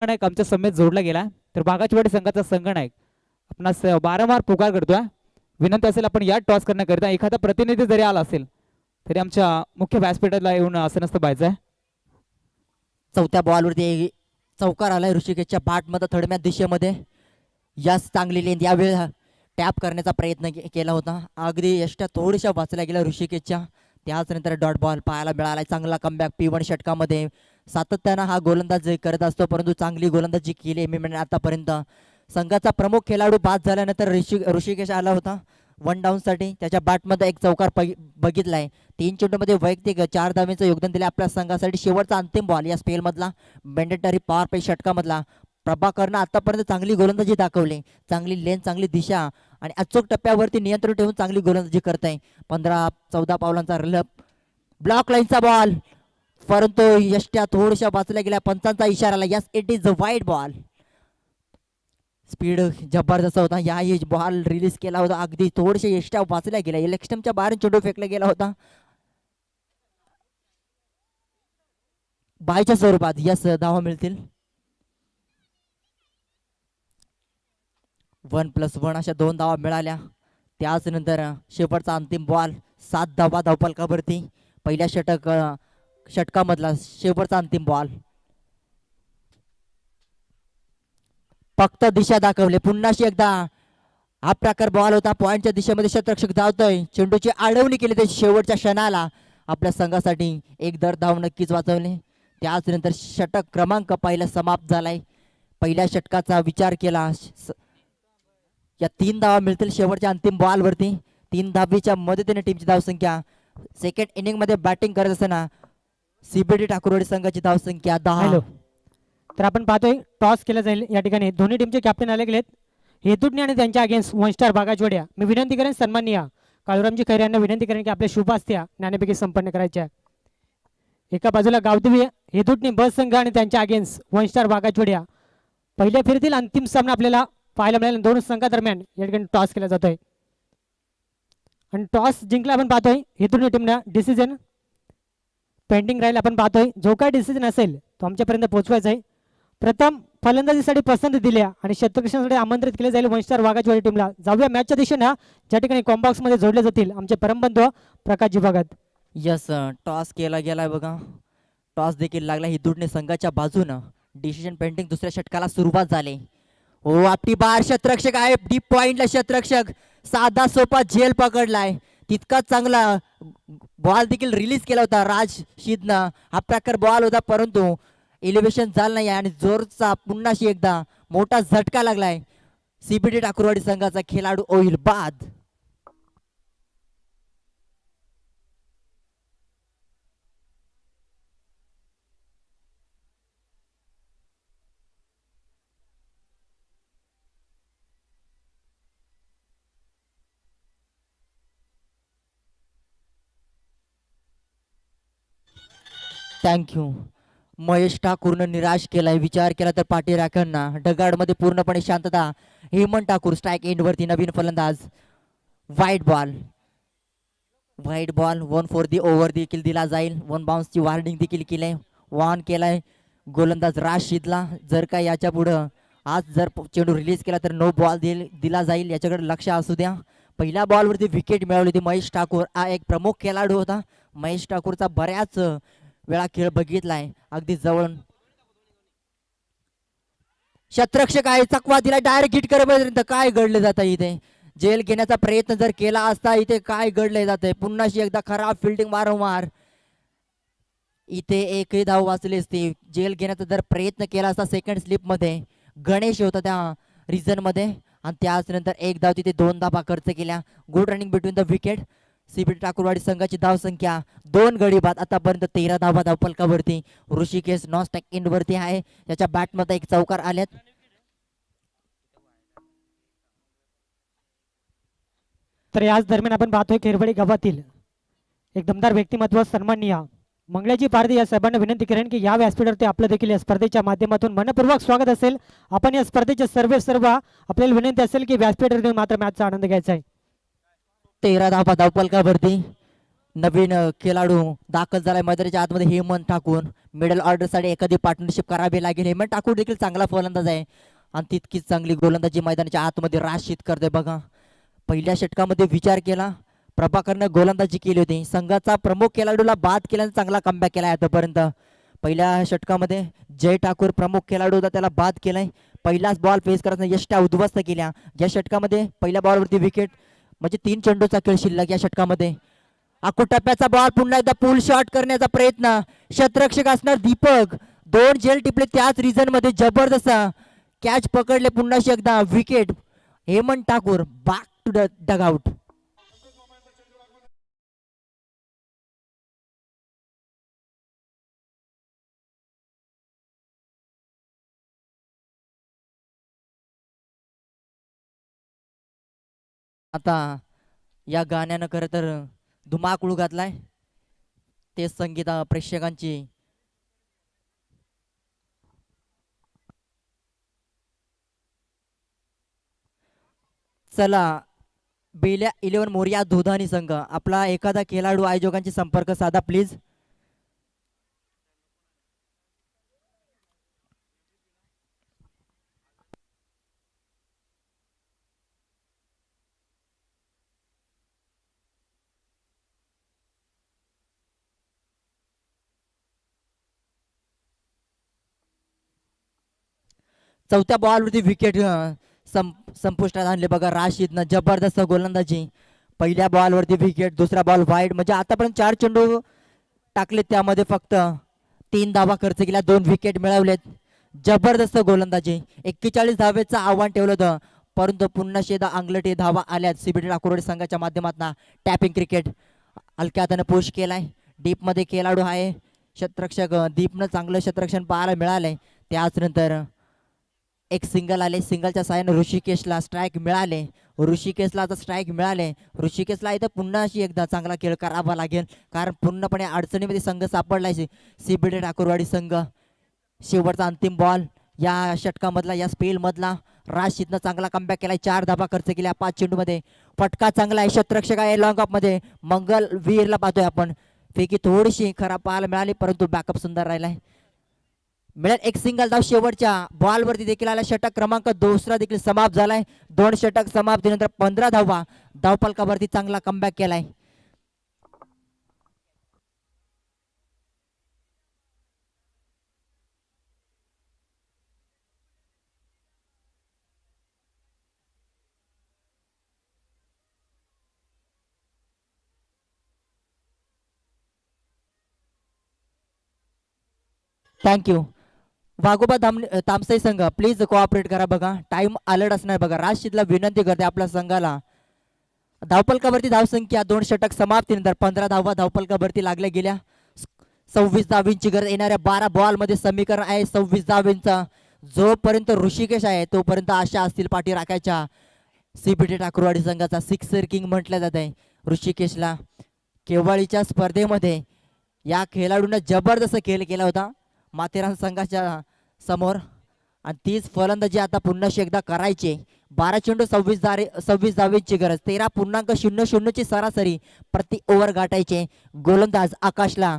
संघनायक आमच्या समेत जोडला गेला. तर बागाचीवाडी संघाचा संघनायक आपणास वारंवार पुकार करतोय. विनंती असेल आपण या टॉस करण्याकरिता एखादा प्रतिनिधी जरी आला असेल तरी आमच्या मुख्य व्यासपीठाला येऊन असं नसतं पाहिजे. चौथ्या बॉलवरती चौकार आलाय ऋषिकेशच्या बॅटमध्ये थडम्या दिशेमध्ये. यस चांगली लेंथ यावेळी टॅप करण्याचा प्रयत्न केला होता. अगदी यष्ट्या थोड्याशा वाचल्या गेल्या ऋषिकेशच्या. त्याचनंतर डॉट बॉल पाहायला मिळाला. चांगला कमबॅक P1 षटकामध्ये. सातत्यानं हा गोलंदाज करत असतो परंतु चांगली गोलंदाजी केली मी म्हणजे आतापर्यंत. संघाचा प्रमुख खेळाडू बाद झाल्यानंतर ऋषिकेश आला होता वन डाऊनसाठी. त्याच्या बॅटमध्ये एक चौकार बघितलाय. 3 चेंडूमध्ये वैयक्तिक 4 धावेचं योगदान दिले आपल्या संघासाठी. शेवटचा अंतिम बॉल या स्पेलमधला मॅन्डेटरी पॉवर प्ले षटकामधला. प्रभाकरनं आतापर्यंत चांगली गोलंदाजी दाखवली. चांगली लेन चांगली दिशा आणि अचूक टप्प्यावरती नियंत्रण ठेवून चांगली गोलंदाजी करताय. 15-14 पावलांचा रलप. ब्लॉक लाईनचा बॉल परंतु यष्ट्या थोड्याशा वाचल्या गेल्या. पंचांचा इशारा आला. Yes it is a wide ball. Speed जबरदस्त होता. याही बॉल रिलीज केला होता. अगदी थोडेसे यष्ट्या वाचल्या गेल्या. इलेक्शनच्या बाहेर चेंडू फेकला गेला होता बायच्या स्वरूपात. यस धावा मिळतील. 1+1 अशा 2 धावा मिळाल्या. त्याच नंतर शेवटचा अंतिम बॉल 7 धावा धावफलकावरती. पहिल्या षटकामधला शेवटचा अंतिम बॉल. फक्त दिशा दाखवले. पुन्हाशी एकदा हा प्रकार बॉल होता. पॉइंटच्या दिशेमध्ये शतरक्षक धावतोय. चेंडूची आडवणी केली ते शेवटच्या क्षणाला आपल्या संघासाठी एक धाव नक्कीच वाचवले. त्याच नंतर षटक क्रमांक पहिला समाप्त झालाय. पहिल्या षटकाचा विचार केला या 3 धावा मिळतील शेवटच्या अंतिम बॉल वरती. 3 धावीच्या मदतीने टीमची धावसंख्या. सेकंड इनिंग मध्ये बॅटिंग करत असताना CBD ठाकूरवाडी संघाची धावसंख्या 10. तर आपण पाहतोय टॉस केला जाईल या ठिकाणी. दोन्ही टीमचे कॅप्टन आले गेलेत हेतुटणे आणि त्यांच्या अगेन्स्ट 1 स्टार बागाचवाड्या. मी विनंती करेन सन्माननीय काळूरामजी खैरे यांना विनंती करेन की आपल्या शुभ हस्त्या नाणेफेकी संपन्न करायच्या. एका बाजूला गावदेवी हेतुटणे बस संघ आणि त्यांच्या अगेन्स्ट 1 स्टार बागाचवाड्या. पहिल्या फेरीतील अंतिम सामना आपल्याला पाहायला मिळाला. 2 संघादरम्यान या ठिकाणी टॉस केला जातोय आणि टॉस जिंकला आपण पाहतोय हेतुटणे टीमला. डिसिजन पेंडिंग राहील. आपण पाहतोय जो काय डिसिजन असेल तो आमच्यापर्यंत पोहोचवायचा आहे. प्रथम फलंदाजीसाठी पसंती दिल्या आणि शतरक्षणासाठी आमंत्रित केले जाईल 1 स्टार वाघाचवाडी टीमला. जाऊया मॅचच्या दिशेनं ज्या ठिकाणी कॉम्बॉक्स मध्ये जोडले जातील आमचे परमबंधू प्रकाशजी भगत. यस टॉस केला गेलाय बघा. टॉस देखील लागला हिंदुटणे संघाच्या बाजूनं. Decision pending. दुसऱ्या षटकाला सुरुवात झाली. हो आपली बार शतरक्षक आहे. डीप पॉइंटला शतरक्षक साधा सोपा झेल पकडलाय. तितकाच चांगला बॉल देखील रिलीज केला होता राजशीदनं. हा प्रकार बॉल होता परंतु एलिव्हेशन झालं नाही आणि जोरचा पुन्हाशी एकदा मोठा झटका लागलाय. CBD ठाकूरवाडी संघाचा खेळाडू होईल बाद. थँक्यू. महेश ठाकूरनं निराश केलाय. विचार केला तर पाठीराख्यांना. ढगाडमध्ये पूर्णपणे शांतता. हेमंत ठाकूर स्ट्राईक एंडवरती नवीन फलंदाज. वाईट बॉल. 1 फॉर दी ओव्हर देखील दिला जाईल. 1 बाउन्सची वॉर्निंग देखील केली. वॉर्न केलाय गोलंदाज राशिदला. जर का याच्या पुढं आज जर चेंडू रिलीज केला तर नो बॉल दिला जाईल. याच्याकडे लक्ष असू द्या. पहिल्या बॉलवरती विकेट मिळवली होती महेश ठाकूर. हा एक प्रमुख खेळाडू होता. महेश ठाकूरचा बऱ्याच वेळा खेळ बघितलाय. अगदी जवळ शतरक्षक आहे. चकवा दिला डायरेक्ट हिट करेपर्यंत. काय घडलं जातं इथे. जेल घेण्याचा प्रयत्न जर केला असता इथे काय घडले जाते. पुन्हाशी एकदा खराब फिल्डिंग वारंवार. इथे एकही धाव वाचली असती. जेल घेण्याचा जर प्रयत्न केला असता सेकंड स्लिप मध्ये. गणेश होता त्या रिझन मध्ये आणि त्याच नंतर एक धाव तिथे 2 धावा खर्च केल्या. Good running between the wicket. CBD Thakurwadi संघाची धाव संख्या 2 गडी बाद. आतापर्यंत 13 धावा धावफलकावरती. ऋषिकेश नॉन स्ट्राईक एंड वरती आहे. त्याच्या बॅटमध्ये एक चौकार आल्यात. तर याच दरम्यान आपण पाहतोय खेरवडी गावातील एक दमदार व्यक्तिमत्व सन्माननीय मंगळाजी पारधी या साहेबांना विनंती करेन की या व्यासपीठावरती आपलं देखील या स्पर्धेच्या माध्यमातून मनपूर्वक स्वागत असेल. आपण या स्पर्धेचे सर्व आपल्याला विनंती असेल की व्यासपीठावरती मात्र मॅचचा आनंद घ्यायचा आहे. 13 धावा धावफलकावरती. नवीन खेळाडू दाखल झालाय मैदानाच्या आतमध्ये हेमंत ठाकूर. मिडल ऑर्डरसाठी एखादी पार्टनरशिप करावी लागेल. हेमंत ठाकूर देखील चांगला फलंदाज आहे आणि तितकीच चांगली गोलंदाजी मैदानाच्या आतमध्ये राशीद करते बघा. पहिल्या षटकामध्ये विचार केला, प्रभाकरनं गोलंदाजी केली होती, संघाचा प्रमुख खेळाडूला बाद केल्याने चांगला कमबॅक केला आतापर्यंत. पहिल्या षटकामध्ये जय ठाकूर प्रमुख खेळाडू होता, त्याला बाद केलाय. पहिलाच बॉल फेस करताना यष्ट्या उद्ध्वस्त केल्या. या षटकामध्ये पहिल्या बॉलवरती विकेट, म्हणजे 3 चेंडूचा खेळ शिल्लक या षटकामध्ये. टप्प्याचा बॉल पुन्हा एकदा पुल शॉट करण्याचा प्रयत्न, क्षेत्ररक्षक असणार दीपक, 2 झेल टिपले त्याच रिझन मध्ये, जबरदस्त कॅच पकडले पुन्हा एकदा, wicket. Hemant Thakur back to the dugout. आता या गाण्यानं खरं तर धुमाकूळ घातलाय. ते संगीत प्रेक्षकांची. चला, बेल्या 11 मोरिया दुधानी संघ, आपला एखादा खेळाडू आयोजकांशी संपर्क साधा प्लीज. चौथ्या बॉलवरती विकेट संपुष्टात आणले बघा राशीदनं, जबरदस्त गोलंदाजी. पहिल्या बॉलवरती विकेट, दुसरा बॉल वाईड, म्हणजे आतापर्यंत 4 चेंडू टाकलेत, त्यामध्ये फक्त 3 धावा खर्च केल्या, 2 विकेट मिळवलेत. जबरदस्त गोलंदाजी. 41 धावेचं आव्हान ठेवलं होतं, परंतु पुन्हा शेदा अंगलटी धावा आल्यात सीबीडी ठाकूरवाडी संघाच्या माध्यमातून. टॅपिंग क्रिकेट हलक्या हाताने पुश केलाय. डीप मध्ये खेळाडू आहे क्षेत्ररक्षक दीपनं, चांगलं क्षेत्ररक्षण पाहायला मिळालंय. त्याच नंतर एक सिंगल आले, सिंगलच्या साहाय्याने ऋषिकेशला स्ट्राईक मिळाले. ऋषिकेशला आता स्ट्राईक मिळाले. ऋषिकेशला इथं पुन्हा अशी एकदा चांगला खेळ करावा लागेल, कारण पूर्णपणे अडचणीमध्ये संघ सापडलाय सीबीडी ठाकूरवाडी संघ. शेवटचा अंतिम बॉल या षटकामधला, या स्पेल मधला. राशीदनं चांगला कमबॅक केलाय, 4 धाबा खर्च केल्या 5 चेंडू मध्ये. फटका चांगला आहे, क्षेत्ररक्षक आहे लॉंग ऑफ मध्ये. मंगल वीरला पाहतोय आपण, फेकी थोडीशी खराब पाहायला मिळाली, परंतु बॅकअप सुंदर राहिलाय. मिळेल एक सिंगल धाव शेवटच्या बॉलवरती देखील आला. षटक क्रमांक 2 देखील समाप्त झालाय. 2 षटक समाप्तीनंतर 15 धावा धावफलकावरती चांगला कमबॅक केलाय. थँक्यू. वाघोबा तामसाई संघ प्लीज कोऑपरेट करा बघा, टाइम अलर्ट असणार बघा. राशीदला विनंती करते आपल्या संघाला. धावपलकावरती धावसंख्या 2 षटक समाप्तीनंतर 15 धावा धावपलकावरती लागल्या गेल्या. 26 धावींची गरज, येणाऱ्या 12 बॉल मध्ये समीकरण आहे 26 धावींचा. जोपर्यंत ऋषिकेश आहे तोपर्यंत आशा असतील पाठी राखायच्या सीबीटी ठाकूरवाडी संघाचा. सिक्सर किंग म्हटलं जात आहे ऋषिकेशला. केवळीच्या स्पर्धेमध्ये या खेळाडूंना जबरदस्त खेळ केला होता माथेरान संघाच्या समोर, आणि तीच फलंदाजी आता पुन्हा एकदा करायचे. 12 चेंडू 26 धावेची गरज, 13.00 ची सरासरी प्रति ओव्हर गाठायचे. गोलंदाज आकाशला.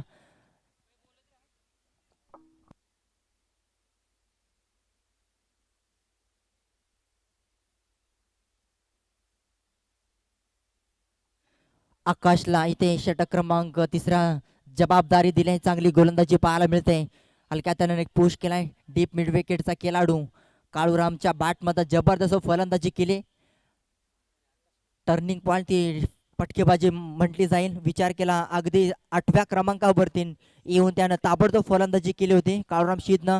आकाशला इथे षटक क्रमांक 3 जबाबदारी दिली, चांगली गोलंदाजी पाहायला मिळते. हलक्या त्याने एक पुश केलाय. डीप मिड विकेटचा खेळाडू काळूरामच्या बॅटमध्ये जबरदस्त फलंदाजी केली. टर्निंग पॉइंट ती फटकेबाजी म्हटली जाईल. विचार केला अगदी 8व्या क्रमांकावरती येऊन त्यानं ताबडतोब फलंदाजी केली होती. काळूराम शीदनं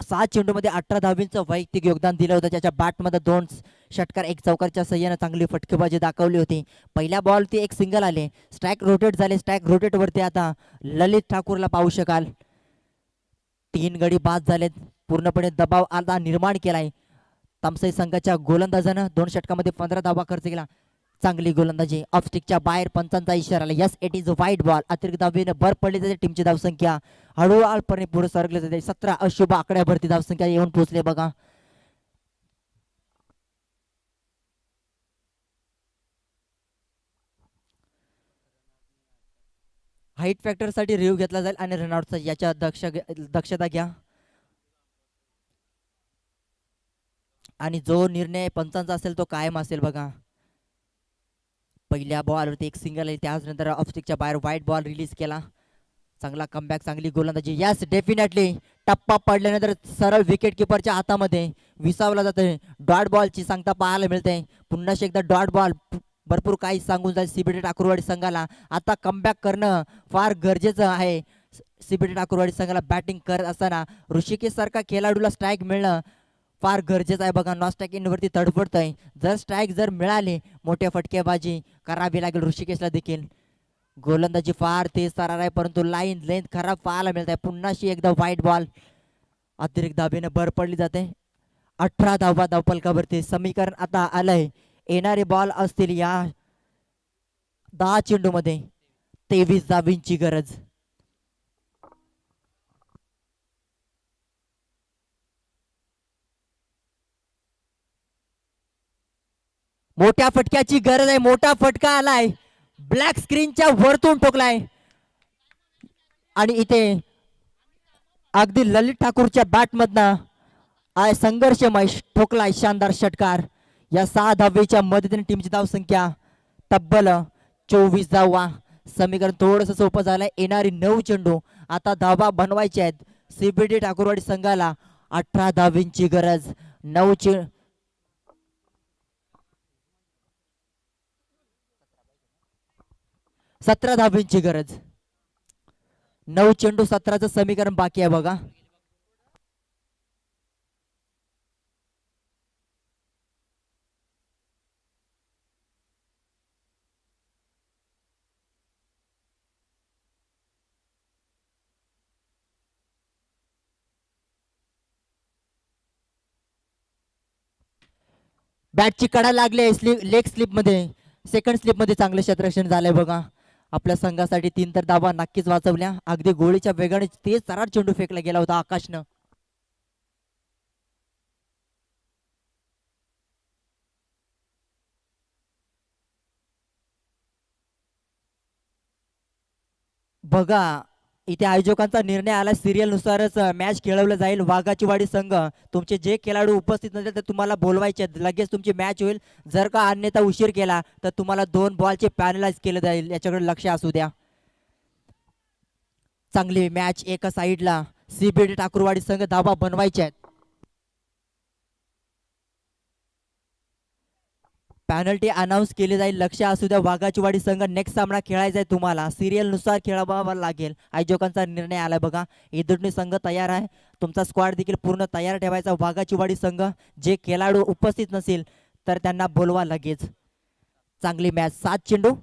7 चेंडूमध्ये 18 धावींचं वैयक्तिक योगदान दिलं होतं. त्याच्या बॅटमध्ये 2 षटकार 1 चौकारच्या सहाय्याने चांगली फटकेबाजी दाखवली होती. पहिल्या बॉलवरती एक सिंगल आले, स्ट्राईक रोटेट झाले. स्ट्राईक रोटेट वरती आता ललित ठाकूरला पाहू शकाल. 3 गडी बाद झालेत. पूर्णपणे दबाव आता निर्माण केलाय तामसाई संघाच्या गोलंदाजानं. 2 षटकामध्ये 15 धावा खर्च केला. चांगली गोलंदाजी. ऑफस्टिकच्या बाहेर पंचांचा इशारा आला. Yes, it is white ball. अतिरिक्त धावेने भर पडली जाते. टीमची धावसंख्या हळूहळूपणे पुढे सरकली जाते. 17 अशुभ आकड्यावरती धावसंख्या येऊन पोहोचले बघा. हाईट फॅक्टरसाठी रिव्ह्यू घेतला जाईल आणि रनआउटचा याच्या दक्षता घ्या. आणि जो निर्णय पंचांचा असेल तो कायम असेल बघा. पहिल्या बॉलवरती एक सिंगल आहे, त्यानंतर ऑफस्टिकच्या बाहेर व्हाईट बॉल रिलीज केला. चांगला कमबॅक, चांगली गोलंदाजी. यस डेफिनेटली टप्पा पडल्यानंतर सरळ विकेट किपरच्या हातामध्ये विसावला जाते. डॉट बॉलची सांगता पाहायला मिळते. पुन्हा एकदा डॉट बॉल भरपूर काही सांगून जाईल सीबीडी ठाकूरवाडी संघाला. आता कमबॅक करणं फार गरजेचं आहे. सीबीडी ठाकूरवाडी संघाला बॅटिंग करत असताना ऋषिकेश सारखा खेळाडूला स्ट्राईक मिळणं फार गरजेचं आहे बघा. नॉन स्ट्राईक इनवरती तडफडतंय. जर स्ट्राईक जर मिळाले मोठ्या फटकेबाजी करावी लागेल ऋषिकेशला देखील. गोलंदाजी फार तेज तरार आहे, परंतु लाईन लेंथ खराब पाहायला मिळत आहे. पुन्हाशी एकदा व्हाईट बॉल अतिरिक्त धाबेने भर पडली जाते. 18 धावा धावफलकावरती. समीकरण आता आलंय. येणारे बॉल असतील या 10 चेंडू मध्ये 23 धावींची गरज. मोठ्या फटक्याची गरज आहे. मोठा फटका आलाय, ब्लॅक स्क्रीनच्या वरतून ठोकलाय आणि इथे अगदी ललित ठाकूरच्या बॅट मधनं संघर्षमय ठोकलाय शानदार षटकार. या 6 धावेच्या मदतीने टीमची धावसंख्या तब्बल 24 धावा. समीकरण थोडंसं सोपं झालंय. येणारी 9 चेंडू आता धावा बनवायचे आहेत. सीबीडी ठाकूरवाडी संघाला 18 धावींची गरज. 17 धावींची गरज. 9 चेंडू 17चं समीकरण बाकी आहे बघा. बॅटची कडा लागले. लेग स्लिप मध्ये, सेकंड स्लिप मध्ये चांगले क्षेत्ररक्षण झालंय बघा. आपल्या संघासाठी 3 तर धावा नक्कीच वाचवल्या. अगदी गोळीच्या वेगाने तेज तरार चेंडू फेकला गेला होता आकाशनं. बघा इथे आयोजकांचा निर्णय आला. सिरियल नुसारच मॅच खेळवलं जाईल. वाघाचीवाडी संघ तुमचे जे खेळाडू उपस्थित नसेल तर तुम्हाला बोलवायचे, लगेच तुमची मॅच होईल. जर का अन्यथा उशीर केला तर तुम्हाला 2 बॉलचे पॅनलाइज केलं जाईल. याच्याकडे लक्ष असू द्या. चांगली मॅच एका साईडला. सीबीडी ठाकूरवाडी संघ धावा बनवायचे आहेत. पॅनल्टी अनाऊन्स केली जाईल. लक्ष असू द्या. वाघाचीवाडी संघ नेक्स्ट सामना खेळायचा आहे. तुम्हाला सिरियल नुसार खेळावा लागेल. आयोजकांचा निर्णय आलाय बघा. इदुर्णी संघ तयार आहे. तुमचा स्क्वॉड देखील पूर्ण तयार ठेवायचा. वाघाचीवाडी संघ जे खेळाडू उपस्थित नसेल तर त्यांना बोलवा लगेच. चांगली मॅच. 7 चेंडू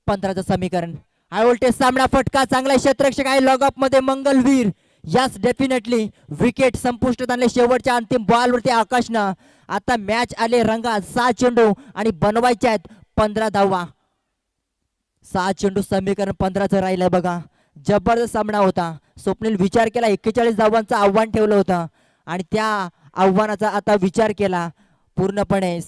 15चं समीकरण. हाय व्होल्टेज सामना. फटका चांगला. क्षेत्ररक्षक आहे लॉग ऑफ मध्ये मंगलवीर. यस डेफिनेटली विकेट संपुष्टात आणले शेवटच्या अंतिम बॉलवरती आकाशनं. आता मॅच आले रंगात. 6 चेंडू आणि बनवायचे आहेत 15 धावा. 6 चेंडू समीकरण 15चं राहिलंय बघा. जबरदस्त सामना होता. स्वप्नील विचार केला. 41 धावांचं आव्हान ठेवलं होतं आणि त्या आव्हानाचा आता विचार केला. पूर्णपणे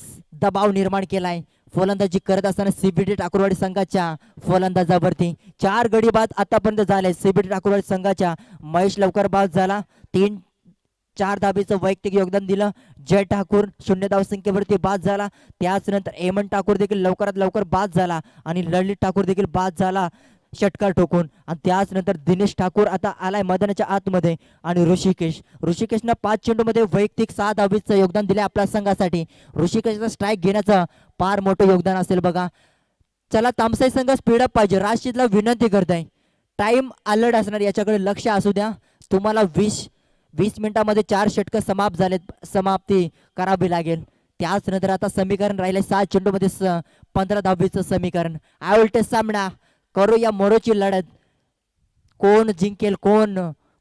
दबाव निर्माण केलाय. फलंदाजी करत असताना सीबीडी ठाकूरवाडी संघाच्या फलंदाजावरती 4 गडी बाद आतापर्यंत झाले. सीबीडी ठाकूरवाडी संघाच्या महेश लवकर बाद झाला. 3-4 धाबीचं वैयक्तिक योगदान दिलं. जय ठाकूर 0 धावसंख्येवरती बाद झाला. त्याच नंतर एमन ठाकूर देखील लवकरात लवकर बाद झाला आणि ललित ठाकूर देखील बाद झाला षटकार ठोकून. आणि त्याच नंतर दिनेश ठाकूर आता आलाय मैदानाच्या आतमध्ये. आणि ऋषिकेशनं 5 चेंडू मध्ये वैयक्तिक 6 धाबीचं योगदान दिले आपल्या संघासाठी. ऋषिकेशचा स्ट्राईक घेण्याचं फार मोठं योगदान असेल बघा. चला तामसाई संघ स्पीडअप पाहिजे. राशीदला विनंती करताय. टाइम अलर्ट असणार, याच्याकडे लक्ष असू द्या. तुम्हाला 20 मिनिटांमध्ये 4 षटक समाप्त झालेत. समाप्ती करावी लागेल. त्याच नंतर आता समीकरण राहिले 7 चेंडू मध्ये 15 धाबीचं समीकरण. आय विल टेस्ट सामना. करूया मोरोची लढत. कोण जिंकेल, कोण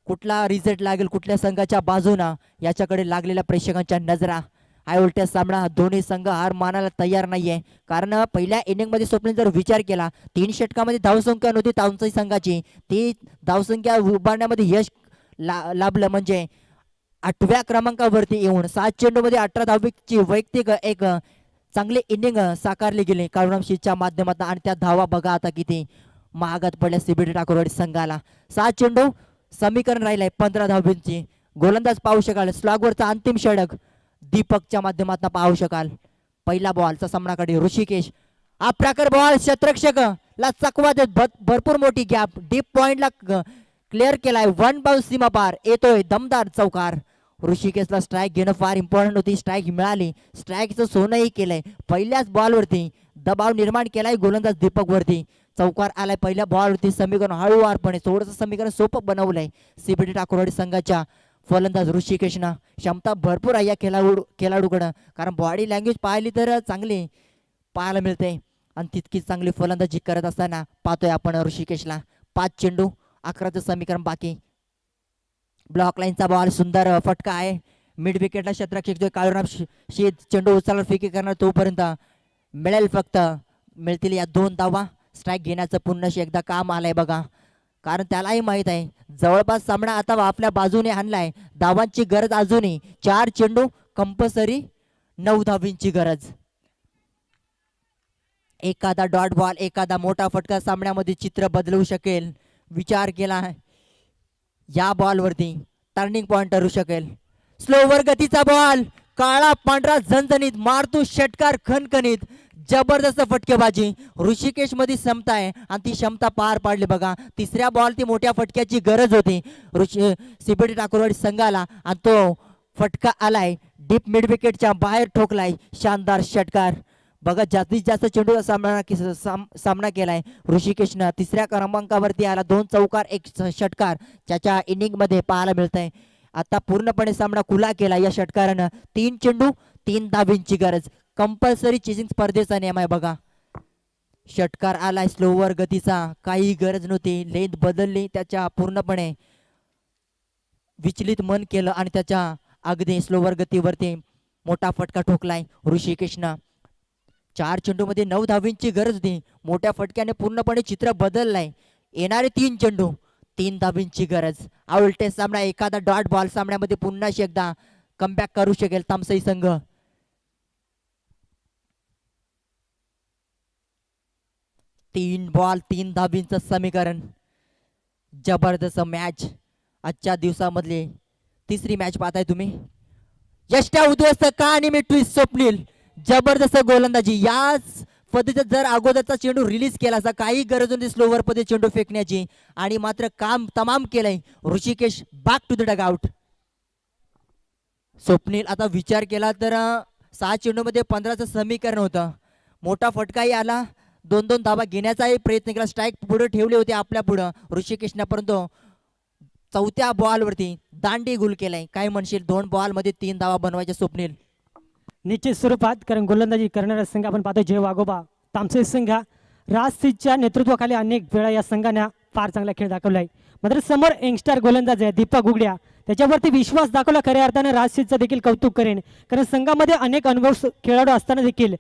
कुठला रिझल्ट लागेल कुठल्या संघाच्या बाजूना, याच्याकडे लागलेल्या प्रेक्षकांच्या नजरा. हाय व्होल्टेज सामना. दोन्ही संघ हार मानायला तयार नाहीये. कारण पहिल्या इनिंग मध्ये स्वप्नील जर विचार केला 3 षटकामध्ये धावसंख्या नव्हती तामसाई संघाची, ती धावसंख्या उभारण्यामध्ये यश लाभलं. म्हणजे 8व्या क्रमांकावरती येऊन 7 चेंडू मध्ये 18 धावीची वैयक्तिक एक चांगली इनिंग साकारली गेली काळूराम शीच्या माध्यमातून. आणि त्या धावा बघा आता किती महागात पडल्या सीबीडी ठाकूरवाडी संघाला. 7 चेंडू समीकरण राहिलंय 15 धावांची. गोलंदाज पाहू शकाल स्लॉगवरचा अंतिम षटक दीपकच्या माध्यमातून पाहू शकाल. पहिला बॉलचा सामनाकडे ऋषिकेश. हा प्रकार बॉल क्षेत्ररक्षक ला चकवा देत भरपूर मोठी गॅप डीप पॉइंटला क्लिअर केलाय. 1 बाउन्स सीमा पार येतोय दमदार चौकार. ऋषिकेशला स्ट्राईक घेणं फार इम्पॉर्टंट होती. स्ट्राईक मिळाली. स्ट्राईकचं सोनंही केलंय. पहिल्याच बॉलवरती दबाव निर्माण केलाय गोलंदाज दीपक वरती. चौकार आलाय पहिल्या बॉलवरती. समीकरण हळूवारपणे थोडंसं समीकरण सोपं बनवलंय सीबीडी ठाकूरवाडी संघाच्या फलंदाज ऋषिकेशनं. क्षमता भरपूर आहे या खेळाडूकडं, कारण बॉडी लँग्वेज पाहिली तर चांगली पाहायला मिळते आणि तितकीच चांगली फलंदाजी करत असताना पाहतोय आपण ऋषिकेशला. 5 चेंडू 11चं समीकरण बाकी. ब्लॉक लाईनचा बॉल सुंदर फटका आहे. मिड विकेटला क्षेत्ररक्षक जो काळूराम शीत चेंडू उचलला फेकी करणार तोपर्यंत मिळेल फक्त मिळतील या 2 धावा. स्ट्राईक घेण्याचं पुन्हा एकदा काम आलंय बघा, कारण त्यालाही माहित आहे जवळपास सामना आता आपल्या बाजूने आणलाय. धावांची गरज अजूनही 4 चेंडू कंपल्सरी 9 धावींची गरज. एखादा डॉट बॉल एखादा मोठा फटका सामन्यामध्ये चित्र बदलू शकेल. विचार केला या बॉलवरती टर्निंग पॉइंट ठरू शकेल. स्लोवर गतीचा बॉल काळा पांढरा झणझणीत मारतो षटकार खणखणीत. जबरदस्त फटकेबाजी ऋषिकेश मध्ये क्षमता आहे आणि ती क्षमता पार पाडली बघा. तिसऱ्या बॉल ती मोठ्या फटक्याची गरज होती सीबीडी ठाकूरवाडी संघाला आणि तो फटका आलाय डीप मिड विकेटच्या बाहेर ठोकलाय. शानदार षटकार बघा. जास्तीत जास्त चेंडूचा सामना केलाय ऋषिकेशनं. तिसऱ्या क्रमांकावरती आला. 2 चौकार 1 षटकार त्याच्या इनिंग मध्ये पाहायला मिळत आहे. आता पूर्णपणे सामना खुला केला या षटकारानं. 3 चेंडू 3 धावींची गरज. कंपल्सरी चेसिंग स्पर्धेचा नियम आहे बघा. षटकार आलाय स्लोवर गतीचा. काही गरज नव्हती. लेंथ बदलली त्याच्या पूर्णपणे विचलित मन केलं आणि त्याच्या अगदी स्लोवर गतीवरती मोठा फटका ठोकलाय ऋषिकेशनं. 4 चेंडू मध्ये 9 धावींची गरज होती. मोठ्या फटक्याने पूर्णपणे चित्र बदललंय. येणारे 3 चेंडू 3 धावींची गरज. उलटे सामना एखादा डॉट बॉल सामन्यामध्ये पुन्हा एकदा कमबॅक करू शकेल तामसई संघ. 3 बॉल 3 धावींचं समीकरण. जबरदस्त मॅच. आजच्या दिवसामधली तिसरी मॅच पाहताय तुम्ही. यष्ट्या उद्ध्वस्त का आणि मी ट्विस्ट स्वप्नील जबरदस्त गोलंदाजी. याच पद्धतीत जर अगोदरचा चेंडू रिलीज केला असता काही गरज होती स्लोवर मध्ये चेंडू फेकण्याची आणि मात्र काम तमाम केलंय Rishikesh. Back to the dugout. Swapnil आता विचार केला तर 6 चेंडू मध्ये 15चं समीकरण होतं. मोठा फटकाही आला. 2-2 धावा घेण्याचाही प्रयत्न केला. स्ट्राईक पुढे ठेवले होते आपल्या पुढं ऋषिकेशनं, परंतु 4थ्या बॉलवरती दांडी गुल केलाय. काय म्हणशील 2 बॉल मध्ये 3 धावा बनवायचे स्वप्नील? निश्चित स्वरूपात, कारण गोलंदाजी करणारा संघ आपण पाहतो जय वाघोबा तामसे संघ राजसिंगच्या नेतृत्वाखाली अनेक वेळा या संघाने फार चांगला खेळ दाखवलाय. मात्र समोर यंगस्टर गोलंदाज आहे दीपक उगड्या. त्याच्यावरती विश्वास दाखवला खऱ्या अर्थाने राजसिंगचं देखील कौतुक करेन, कारण संघामध्ये अनेक अनुभव खेळाडू असताना देखील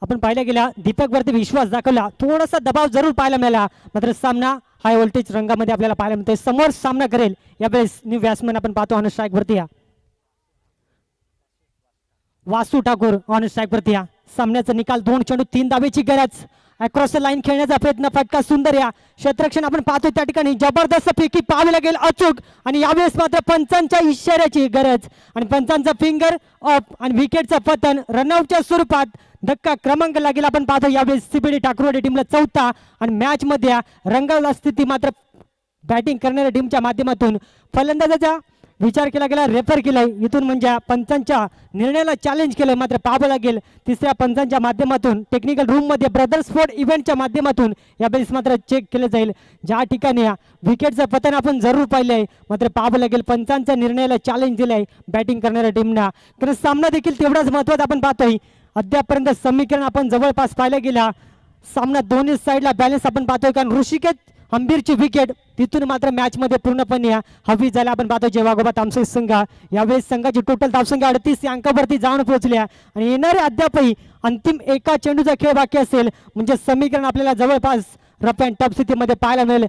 आपण पाहिलं गेला दीपकवरती विश्वास दाखवला. थोडासा दबाव जरूर पाहायला मिळाला, मात्र सामना हाय व्होल्टेज रंगामध्ये आपल्याला पाहायला मिळते. समोर सामना करेल यावेळेस न्यू बॅट्समन आपण पाहतो ऑन स्ट्राईक वरती या वासू ठाकूर ऑन स्ट्राईक वरती या. सामन्याचा निकाल 2 चेंडू 3 धावेची गरज. अक्रॉस द लाईन खेळण्याचा प्रयत्न. फटका सुंदर. या क्षेत्ररक्षण आपण पाहतो त्या ठिकाणी जबरदस्त फेकी पाहावी लागेल अचूक, आणि यावेळेस मात्र पंचांच्या इशाऱ्याची गरज आणि पंचांचा फिंगर ऑफ आणि विकेटचं पतन रनआउटच्या स्वरूपात धक्का क्रमांक लागेल. आपण पाहतो यावेळेस सीबीडी ठाकूरवाडी टीमला 4था आणि मॅच मध्ये रंगावला स्थिती मात्र बॅटिंग करणाऱ्या टीमच्या माध्यमातून फलंदाजाचा विचार केला गेला. रेफर केलाय इथून म्हणजे पंचांच्या निर्णयाला चॅलेंज केलं, मात्र पाहावं लागेल तिसऱ्या पंचांच्या माध्यमातून टेक्निकल रूम मध्ये ब्रदर स्पोर्ट इव्हेंटच्या माध्यमातून यावेळेस मात्र चेक केलं जाईल. ज्या ठिकाणी विकेटचं पतन आपण जरूर पाहिलंय, मात्र पाहावं लागेल पंचांच्या निर्णयाला चॅलेंज दिलंय बॅटिंग करणाऱ्या टीमना. कारण सामना देखील तेवढाच महत्त्वाचा आपण पाहतोय. अद्यापर्यंत समीकरण आपण जवळपास पाहायला गेला. सामना दोन्ही साईडला बॅलन्स आपण पाहतोय, कारण ऋषिकेश हंबीरची विकेट तिथून मात्र मॅच मध्ये पूर्णपणे हवी झाला. आपण पाहतो जेवागोबा तामसे संघ यावेळेस संघाची टोटल धावसंख्या 38 अंकावरती जाऊन पोहोचल्या आणि येणारे अद्यापही अंतिम एका चेंडूचा खेळ बाकी असेल म्हणजे समीकरण आपल्याला जवळपास रफ अँड टफ स्थितीमध्ये पाहायला मिळेल.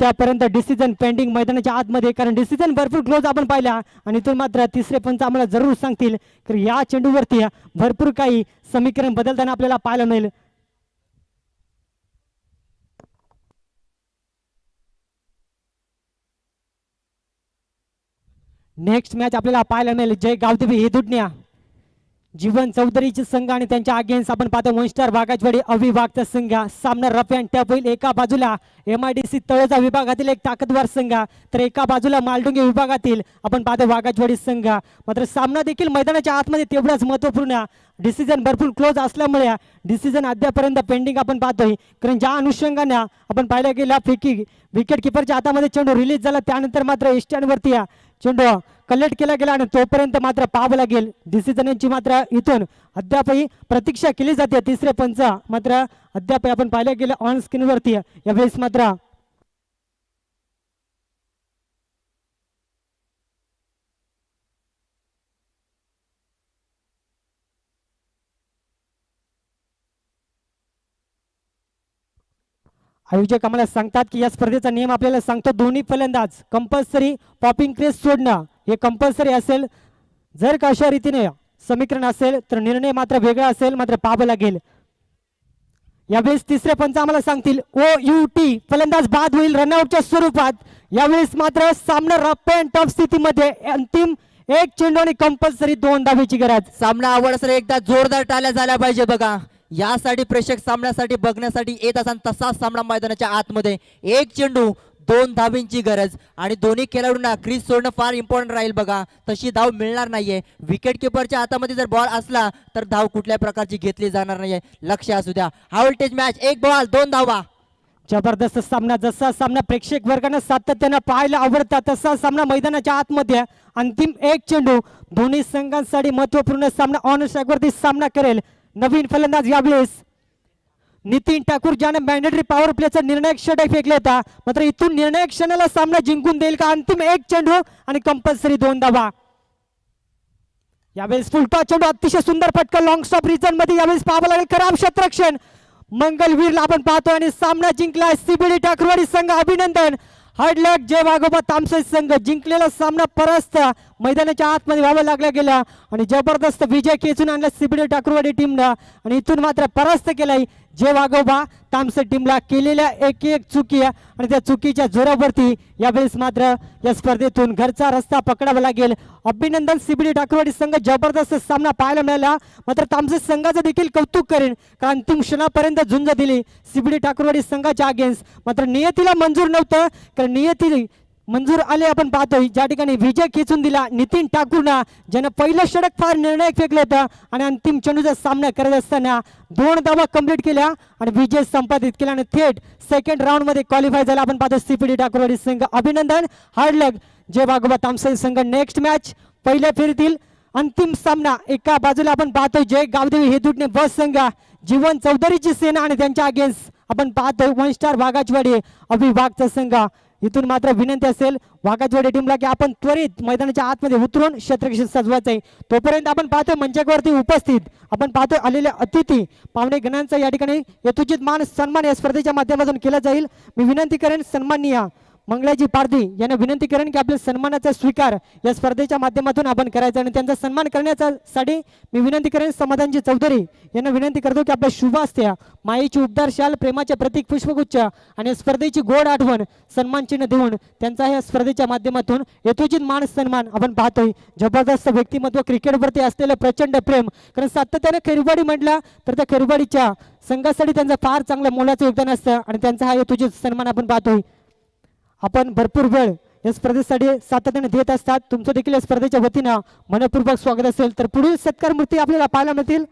त्यापर्यंत डिसिजन पेंडिंग मैदानाच्या आतमध्ये, कारण डिसिजन भरपूर क्लोज आपण पाहिला आणि इथून मात्र तिसरे पंच आम्हाला जरूर सांगतील की या चेंडूवरती भरपूर काही समीकरण बदलताना आपल्याला पाहायला मिळेल. नेक्स्ट मॅच आपल्याला पाहायला मिळेल जय गावदेवी हे दुडण्या जीवन चौधरीचे संघ आणि त्यांच्या अगेन्स्ट आपण पाहतो वन स्टार बागाजवाडी अविभागचा संघ. सामना रफ अँड टफ होईल. एका बाजूला MIDC तळोजा विभागातील एक ताकदवार संघ तर एका बाजूला मालडोंगे विभागातील आपण पाहतो वाघाजवाडी संघ. मात्र सामना देखील मैदानाच्या आतमध्ये तेवढाच महत्त्वपूर्ण. डिसिजन भरपूर क्लोज असल्यामुळे डिसिजन अद्यापर्यंत पेंडिंग आपण पाहतोय. कारण ज्या अनुषंगाने आपण पाहिलं गेला विकेट किपरच्या हातामध्ये चेंडू रिलीज झाला त्यानंतर मात्र स्टँडवरती चेंडू कलेक्ट केला गेला आणि तोपर्यंत मात्र पाहावं लागेल. डिसिजनची मात्र इथून अद्यापही प्रतीक्षा केली जाते. तिसरे पंच मात्र अद्याप आपण पाहिलं गेलं ऑन स्क्रीनवरती. यावेळेस मात्र आयोजक आम्हाला सांगतात की या स्पर्धेचा नियम आपल्याला सांगतो दोन्ही फलंदाज कंपल्सरी पॉपिंग क्रेज सोडणं हे कंपल्सरी असेल. जर का अशा रीतीने समीकरण असेल तर निर्णय मात्र वेगळा असेल. मात्र पाहावं लागेल. यावेळेस तिसरे पंच आम्हाला सांगतील OUT फलंदाज बाद होईल रनआउटच्या स्वरूपात. यावेळेस मात्र सामना रफ अँड टफ स्थितीमध्ये अंतिम एक चेंडू आणि कंपल्सरी 2 धावेची गरज. सामना आवड असेल एकदा जोरदार टाळ्या झाल्या पाहिजे बघा. यासाठी प्रेक्षक सामन्यासाठी बघण्यासाठी येत असताना तसाच सामना मैदानाच्या आतमध्ये एक चेंडू 2 धावींची गरज आणि दोन्ही खेळाडूंना क्रीज सोडणं फार इम्पॉर्टंट राहील बघा. तशी धाव मिळणार नाहीये. विकेट किपरच्या हातामध्ये जर बॉल असला तर धाव कुठल्या प्रकारची घेतली जाणार नाहीये. लक्ष असू द्या. हाय व्होल्टेज मॅच 1 बॉल 2 धावा. जबरदस्त सामना. जसा सामना प्रेक्षक वर्गाने सातत्यानं पाहायला आवडतात तसा सामना मैदानाच्या आतमध्ये अंतिम एक चेंडू दोन्ही संघांसाठी महत्वपूर्ण सामना ऑन स्ट्राईकवरती सामना करेल. नवीन फलंदाज यावेळेस नितीन ठाकूर ज्याने मॅन्डेटरी पॉवर प्लेचा निर्णायक षटक फेकला होता. मात्र इथून निर्णायक क्षणाला सामना जिंकून देईल का. अंतिम एक चेंडू आणि कंपल्सरी 2 धावा. यावेळेस फुलटॉस चेंडू अतिशय सुंदर फटका लॉंग स्टॉप रिजन मध्ये यावेळेस पाहावं लागेल. खराब क्षेत्ररक्षण मंगलवीरला आपण पाहतो आणि सामना जिंकला CBD ठाकरवाडी संघ. अभिनंदन. हार्डलक जय वाघोबा तामसे संघ जिंकलेला सामना परस्त मैदानाच्या आतमध्ये व्हावं लागला गेला आणि जबरदस्त विजय खेचून आणला CBD ठाकरवाडी टीमनं आणि इथून मात्र परास्त केलाय जय वाघोबा तामसे टीमला. केलेल्या एक चुकी आणि त्या चुकीच्या जोरावरती यावेळेस मात्र या स्पर्धेतून घरचा रस्ता पकडावा लागेल. अभिनंदन CBD ठाकरवाडी संघ. जबरदस्त सामना पाहायला मिळाला. मात्र तामसे संघाचं देखील कौतुक करेन कारण अंतिम क्षणापर्यंत झुंज दिली CBD ठाकरवाडी संघाच्या अगेन्स्ट. मात्र नियतीला मंजूर नव्हतं कारण नियती मंजूर आले आपण पाहतोय ज्या ठिकाणी विजय खेचून दिला नितीन ठाकूरना ज्यानं पहिलं षटक फार निर्णायक फेकलं होतं आणि अंतिम चेंडूचा सामना करत असताना 2 धावा कंप्लीट केल्या आणि विजय संपादित केला आणि थेट सेकंड राऊंड मध्ये क्वालिफाय झाला आपण पाहतो CBD ठाकरवाडी संघ. अभिनंदन. हार्डलक जय वाघोबा तामसे संघ. नेक्स्ट मॅच पहिल्या फेरीतील अंतिम सामना. एका बाजूला आपण पाहतोय जय गावदेवी हे दुटणे बस संघ जीवन चौधरीची सेना आणि त्यांच्या अगेन्स्ट आपण पाहतोय वन स्टार वाघाजवाडी अविभागचा संघ. इथून मात्र विनंती असेल वाघाजवाडी टीमला की आपण त्वरित मैदानाच्या आतमध्ये उतरून क्षेत्ररक्षण सजवायचं आहे. तोपर्यंत आपण पाहतोय मंचावरती उपस्थित आपण पाहतोय आलेले अतिथी पाहुणे गणांचा या ठिकाणी यथोचित मान सन्मान या स्पर्धेच्या माध्यमातून केला जाईल. मी विनंती करेन सन्माननीय मंगळाजी पारधी यांना विनंती करेन की आपल्या सन्मानाचा स्वीकार या स्पर्धेच्या माध्यमातून आपण करायचा आणि त्यांचा सन्मान करण्यासाठी मी विनंती करेन समाधानजी चौधरी यांना विनंती करतो की आपल्या शुभ असत्या मायेची उबदार शाल प्रेमाचे प्रतीक पुष्पगुच्छ आणि स्पर्धेची गोड आठवण सन्मान चिन्ह देऊन त्यांचा या स्पर्धेच्या माध्यमातून यथोचित मान सन्मान आपण पाहतोय. जबरदस्त व्यक्तिमत्व क्रिकेटवरती असलेलं प्रचंड प्रेम कारण सातत्याने खेरवाडी म्हटलं तर त्या खेरवाडीच्या संघासाठी त्यांचं फार चांगलं मोलाचं योगदान असतं आणि त्यांचा हा यथोचित सन्मान आपण पाहतोय. आपण भरपूर वेळ या स्पर्धेसाठी सातत्याने देत असतात. तुमचं देखील या स्पर्धेच्या वतीनं मनपूर्वक स्वागत असेल. तर पुढील सत्कार मूर्ती आपल्याला पाहायला मिळतील.